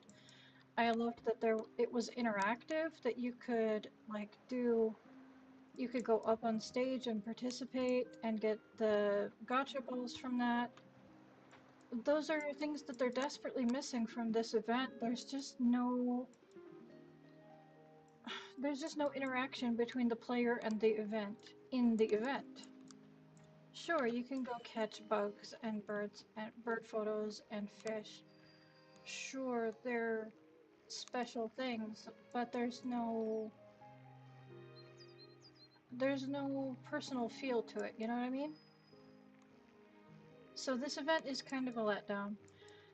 I loved that it was interactive, that you could like you could go up on stage and participate and get the gotcha balls from that. Those are things that they're desperately missing from this event. There's just no interaction between the player and the event in the event. Sure, you can go catch bugs and birds and bird photos and fish. Sure, they're special things, but there's no personal feel to it, you know what I mean? So this event is kind of a letdown.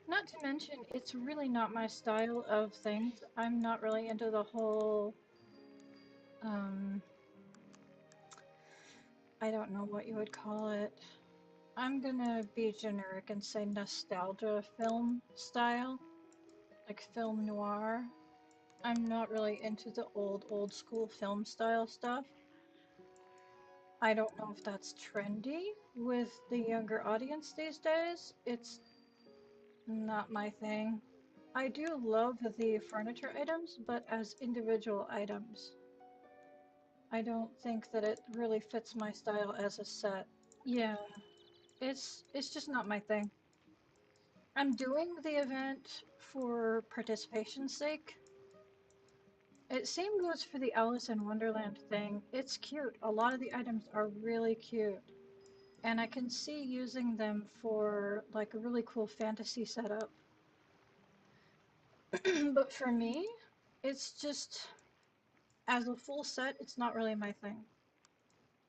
Not to mention, it's really not my style of things. I'm not really into the whole, um, I don't know what you would call it. I'm gonna be generic and say nostalgia film style, like film noir. I'm not really into the old school film style stuff. I don't know if that's trendy with the younger audience these days. It's not my thing. I do love the furniture items, but as individual items. I don't think that it really fits my style as a set. Yeah, it's just not my thing. I'm doing the event for participation's sake. It same goes for the Alice in Wonderland thing. It's cute. A lot of the items are really cute. And I can see using them for like a really cool fantasy setup. But for me, it's just as a full set, it's not really my thing.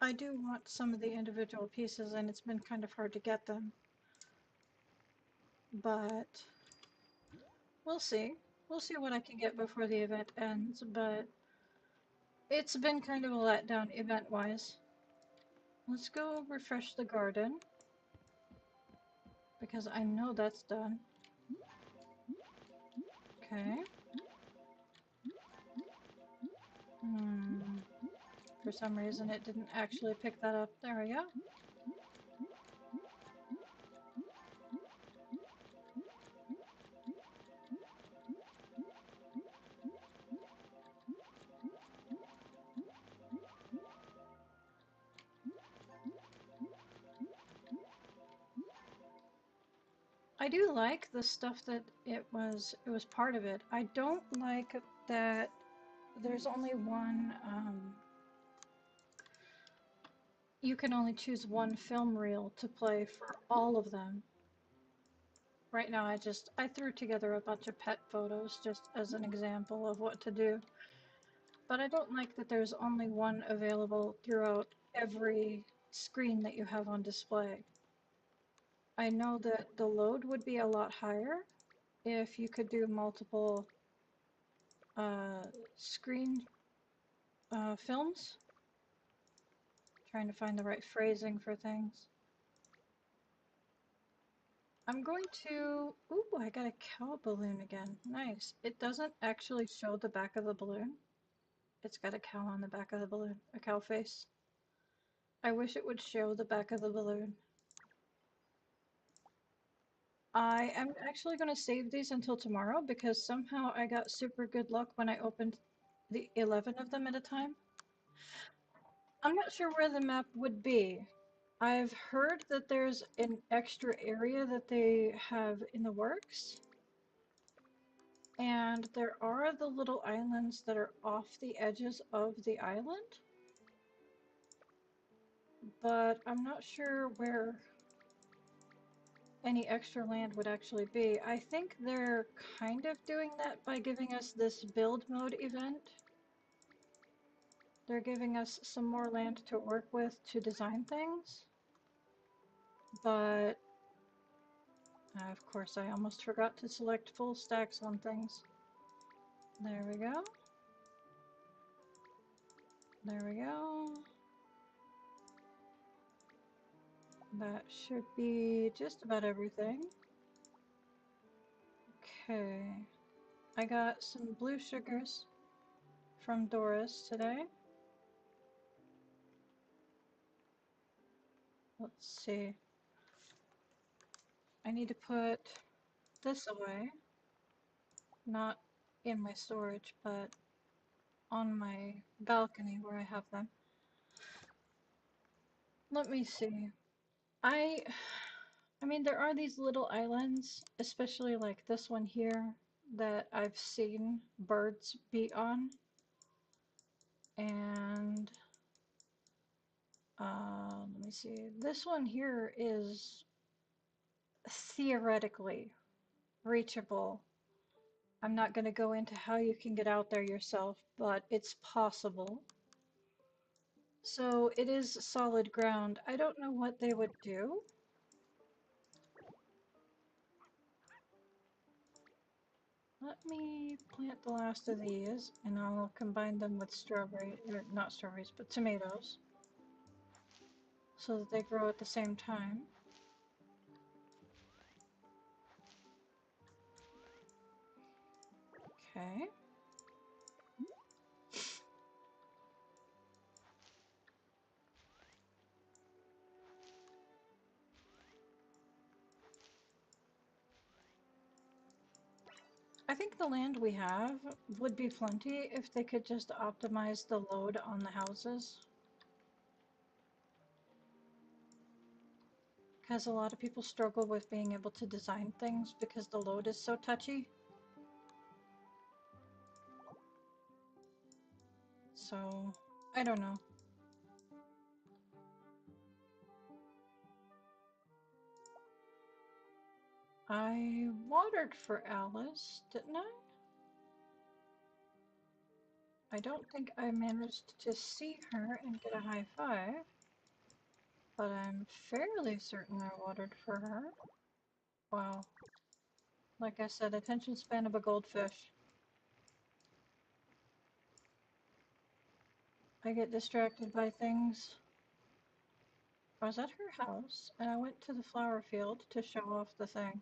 I do want some of the individual pieces and it's been kind of hard to get them. But we'll see. We'll see what I can get before the event ends, but it's been kind of a letdown event-wise. Let's go refresh the garden because I know that's done. Okay. Hmm. For some reason it didn't actually pick that up. There we go. I do like the stuff that it was part of it. I don't like that there's only one you can only choose one film reel to play for all of them. Right now I threw together a bunch of pet photos just as an example of what to do. But I don't like that there's only one available throughout every screen that you have on display. I know that the load would be a lot higher if you could do multiple uh, screen films. Trying to find the right phrasing for things. I'm going to... Ooh, I got a cow balloon again. Nice. It doesn't actually show the back of the balloon. It's got a cow on the back of the balloon. A cow face. I wish it would show the back of the balloon. I am actually going to save these until tomorrow because somehow I got super good luck when I opened the 11 of them at a time. I'm not sure where the map would be. I've heard that there's an extra area that they have in the works. And there are the little islands that are off the edges of the island. But I'm not sure where any extra land would actually be. I think they're kind of doing that by giving us this build mode event. They're giving us some more land to work with to design things. But, of course, I almost forgot to select full stacks on things. There we go. There we go. That should be just about everything. Okay. I got some blue sugars from Doris today. Let's see. I need to put this away. Not in my storage, but on my balcony where I have them. Let me see. I I mean there are these little islands, especially like this one here that I've seen birds be on. And let me see. This one here is theoretically reachable. I'm not going to go into how you can get out there yourself, but it's possible. So it is solid ground. I don't know what they would do. Let me plant the last of these, and I'll combine them with strawberry, or not strawberries, but tomatoes, so that they grow at the same time. Okay. I think the land we have would be plenty if they could just optimize the load on the houses. Because a lot of people struggle with being able to design things because the load is so touchy. So, I don't know. I watered for Alice, didn't I? I don't think I managed to see her and get a high five, but I'm fairly certain I watered for her. Wow. Like I said, attention span of a goldfish. I get distracted by things. I was at her house, and I went to the flower field to show off the thing.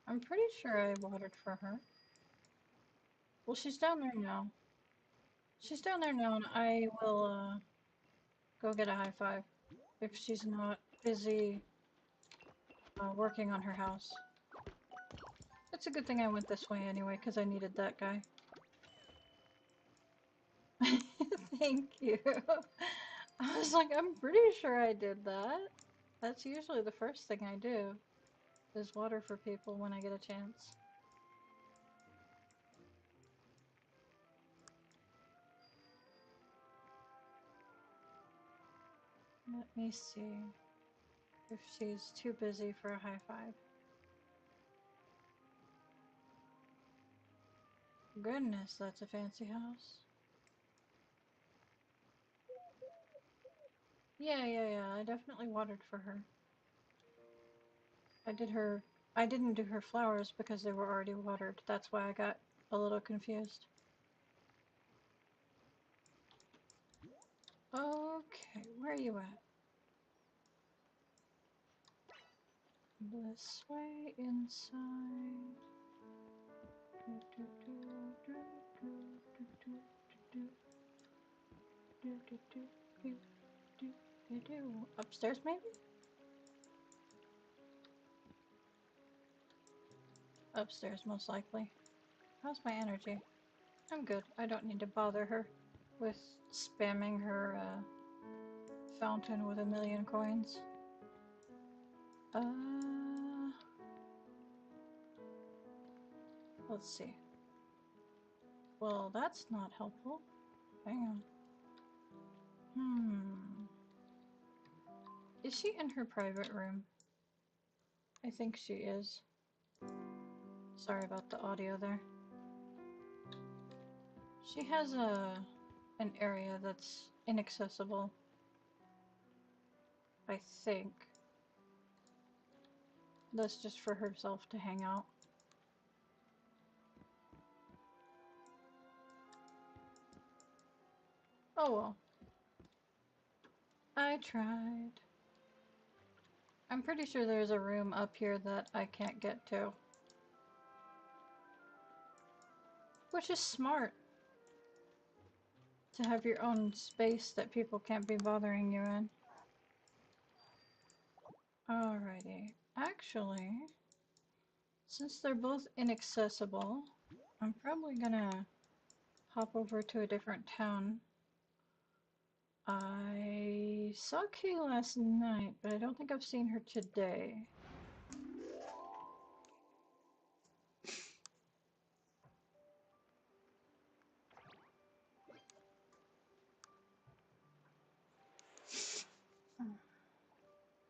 I'm pretty sure I watered for her. Well, she's down there now. She's down there now, and I will, go get a high five if she's not busy, working on her house. It's a good thing I went this way anyway, because I needed that guy. Thank you. I was like, I'm pretty sure I did that. That's usually the first thing I do, is water for people when I get a chance. Let me see if she's too busy for a high five. Goodness, that's a fancy house. Yeah, I definitely watered for her. I didn't do her flowers because they were already watered. That's why I got a little confused. Okay, where are you at? This way, inside. Upstairs, maybe? Upstairs, most likely. How's my energy? I'm good. I don't need to bother her with spamming her fountain with 1,000,000 coins. Let's see. Well, that's not helpful. Hang on. Is she in her private room? I think she is. Sorry about the audio there. She has an area that's inaccessible, I think. That's just for herself to hang out. Oh well. I tried. I'm pretty sure there's a room up here that I can't get to. Which is smart. To have your own space that people can't be bothering you in. Alrighty. Actually, since they're both inaccessible, I'm probably gonna hop over to a different town. I saw Kay last night, but I don't think I've seen her today.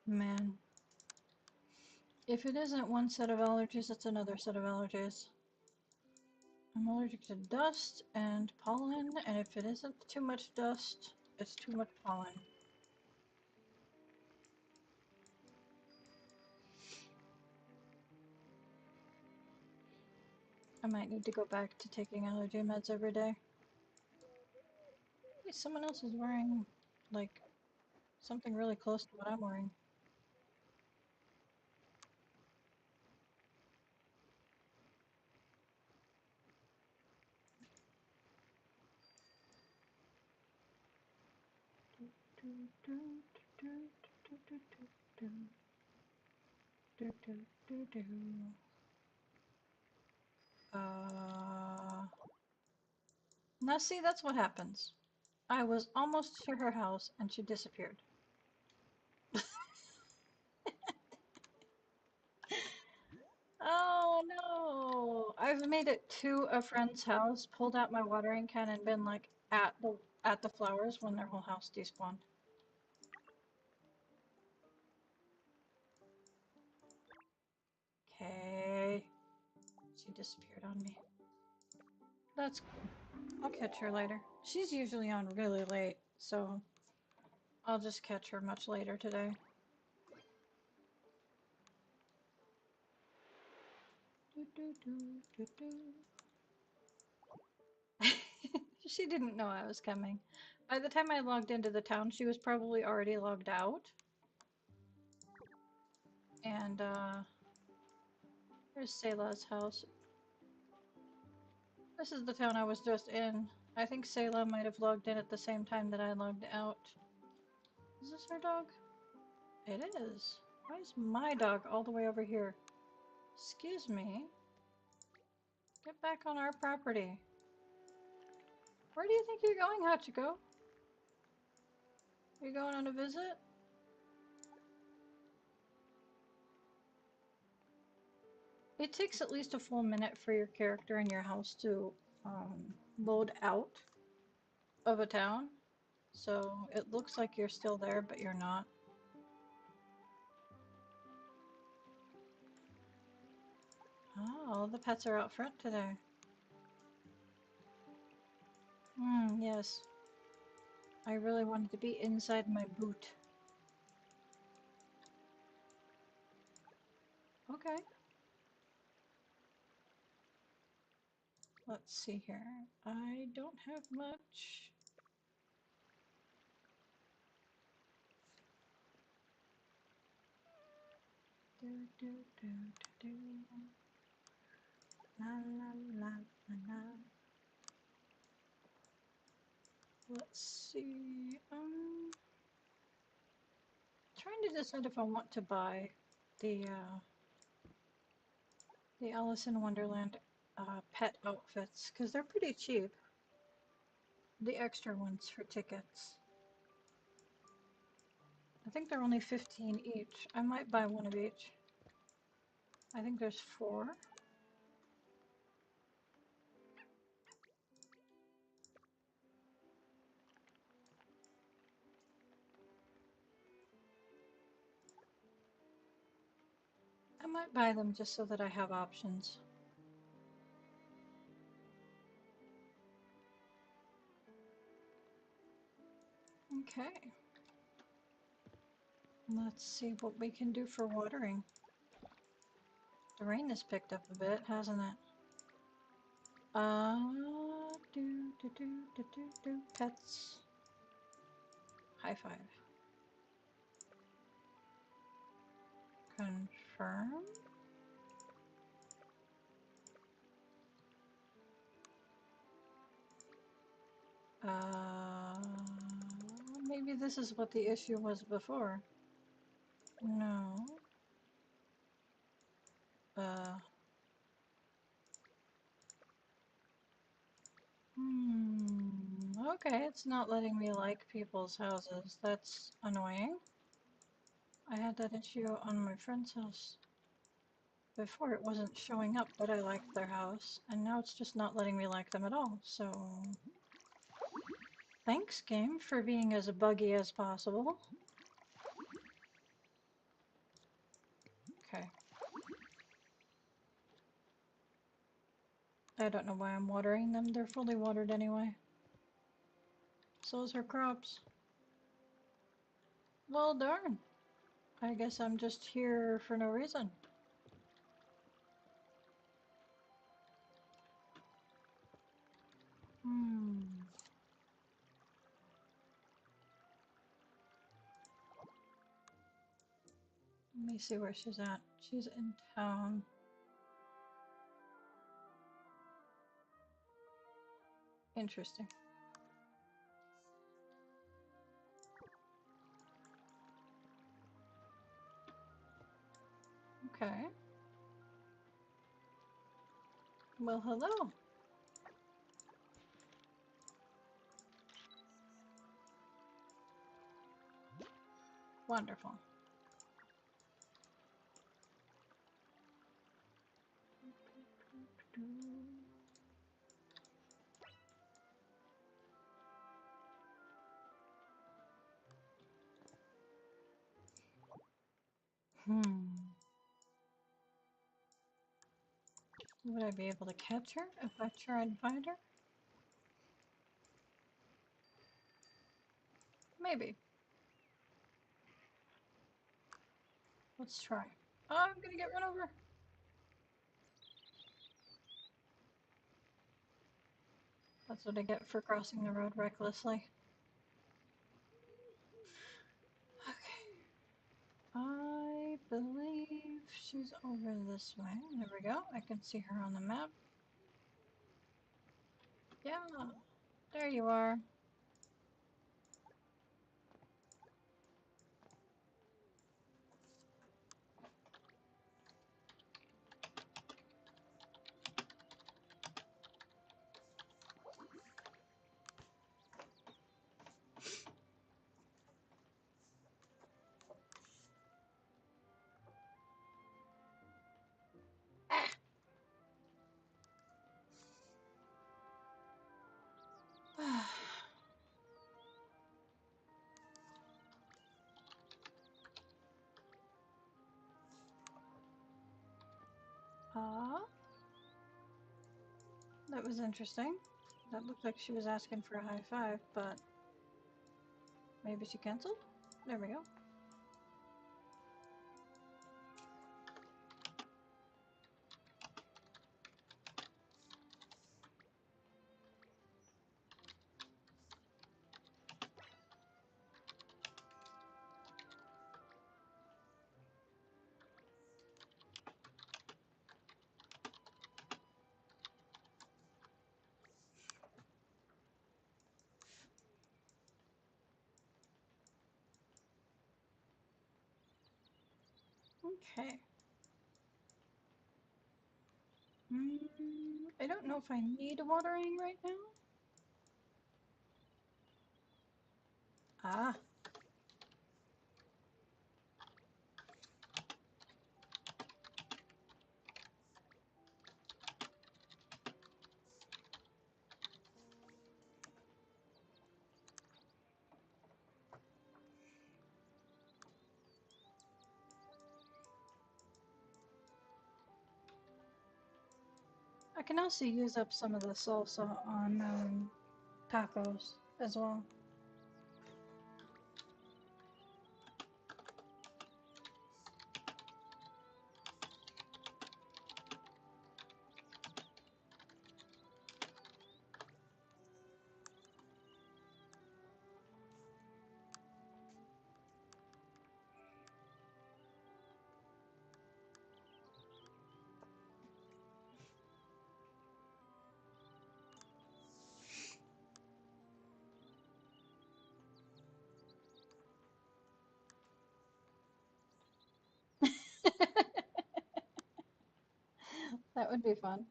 Man. If it isn't one set of allergies, it's another set of allergies. I'm allergic to dust and pollen, and if it isn't too much dust, it's too much pollen. I might need to go back to taking allergy meds every day. Hey, someone else is wearing, like, something really close to what I'm wearing. Now see, that's what happens. I was almost to her house and she disappeared. Oh no! I've made it to a friend's house, pulled out my watering can, and been like at the flowers when their whole house despawned. Okay. She disappeared on me. That's cool. I'll catch her later. She's usually on really late, so I'll just catch her much later today. She didn't know I was coming. By the time I logged into the town, she was probably already logged out. And, here's Selah's house. This is the town I was just in. I think Selah might have logged in at the same time that I logged out. Is this her dog? It is. Why is my dog all the way over here? Excuse me. Get back on our property. Where do you think you're going, Hachiko? Are you going on a visit? It takes at least a full minute for your character in your house to load out of a town. So it looks like you're still there, but you're not. Oh, all the pets are out front today. Yes. I really wanted to be inside my boot. Okay. Let's see here. I don't have much. Do, do, do, do, do. La, la, la, la, la. Let's see. Trying to decide if I want to buy the Alice in Wonderland pet outfits because they're pretty cheap. The extra ones for tickets. I think they're only 15 each. I might buy one of each. I think there's 4. I might buy them just so that I have options. Okay. Let's see what we can do for watering. The rain has picked up a bit, hasn't it? Do. Pets. High five. Confirm. Maybe this is what the issue was before. No. Okay, it's not letting me like people's houses. That's annoying. I had that issue on my friend's house. Before it wasn't showing up that I liked their house, and now it's just not letting me like them at all, so... Thanks, game, for being as buggy as possible. Okay. I don't know why I'm watering them. They're fully watered anyway. So is her crops. Well, darn. I guess I'm just here for no reason. Hmm. Let me see where she's at. She's in town. Interesting. Okay. Well, hello. Wonderful. Hmm. Would I be able to catch her if I try and find her? Maybe. Let's try. Oh, I'm gonna get run over. That's what I get for crossing the road recklessly. Okay. I believe she's over this way. There we go. I can see her on the map. Yeah, there you are. Ah, that was interesting. That looked like she was asking for a high five, but maybe she canceled? There we go. Okay. Mm, I don't know if I need watering right now. Ah, I can also use up some of the salsa on tacos as well. That would be fun.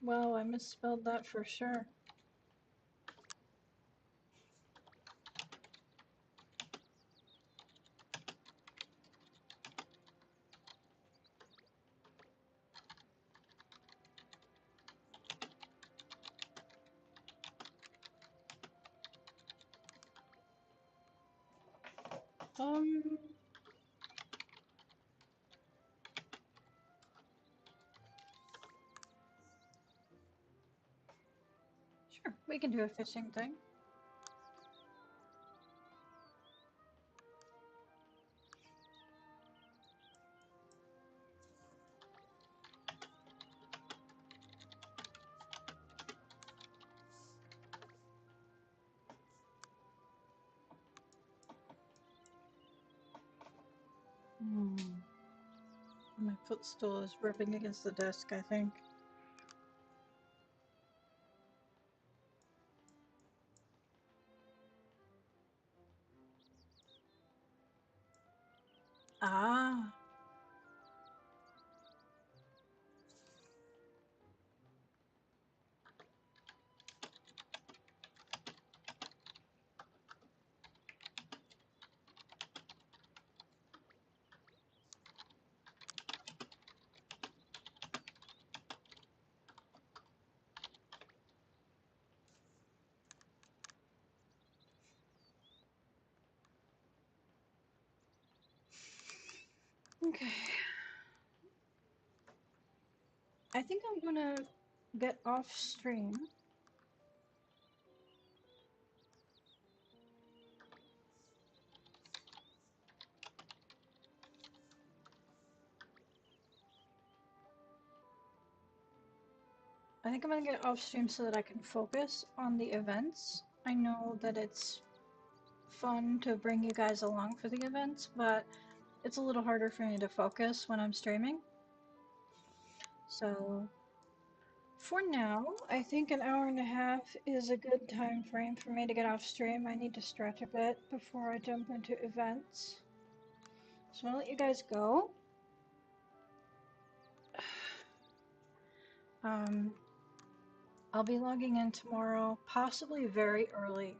Wow, I misspelled that for sure. Um, sure, we can do a fishing thing. Hmm. My footstool is rubbing against the desk, I think. Ah. Okay. I think I'm gonna get off stream. I think I'm gonna get off stream so that I can focus on the events. I know that it's fun to bring you guys along for the events, but it's a little harder for me to focus when I'm streaming. So for now, I think an hour and a half is a good time frame for me to get off stream. I need to stretch a bit before I jump into events. So I'll let you guys go. Um, I'll be logging in tomorrow, possibly very early.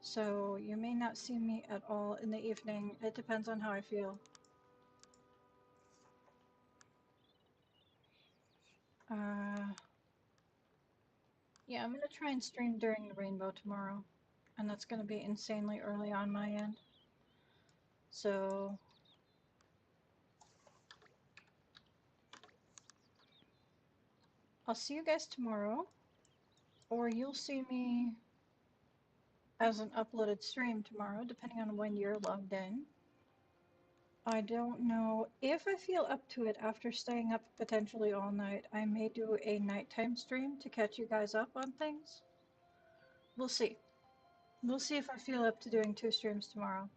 So you may not see me at all in the evening. It depends on how I feel. Uh, yeah, I'm gonna try and stream during the rainbow tomorrow. And that's gonna be insanely early on my end. So I'll see you guys tomorrow. Or you'll see me as an uploaded stream tomorrow, depending on when you're logged in. I don't know if I feel up to it after staying up potentially all night. I may do a nighttime stream to catch you guys up on things. We'll see. We'll see if I feel up to doing 2 streams tomorrow.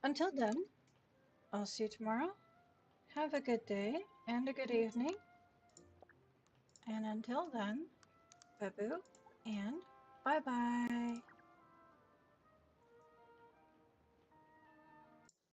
Until then, I'll see you tomorrow. Have a good day and a good evening. And until then, Babu and bye bye.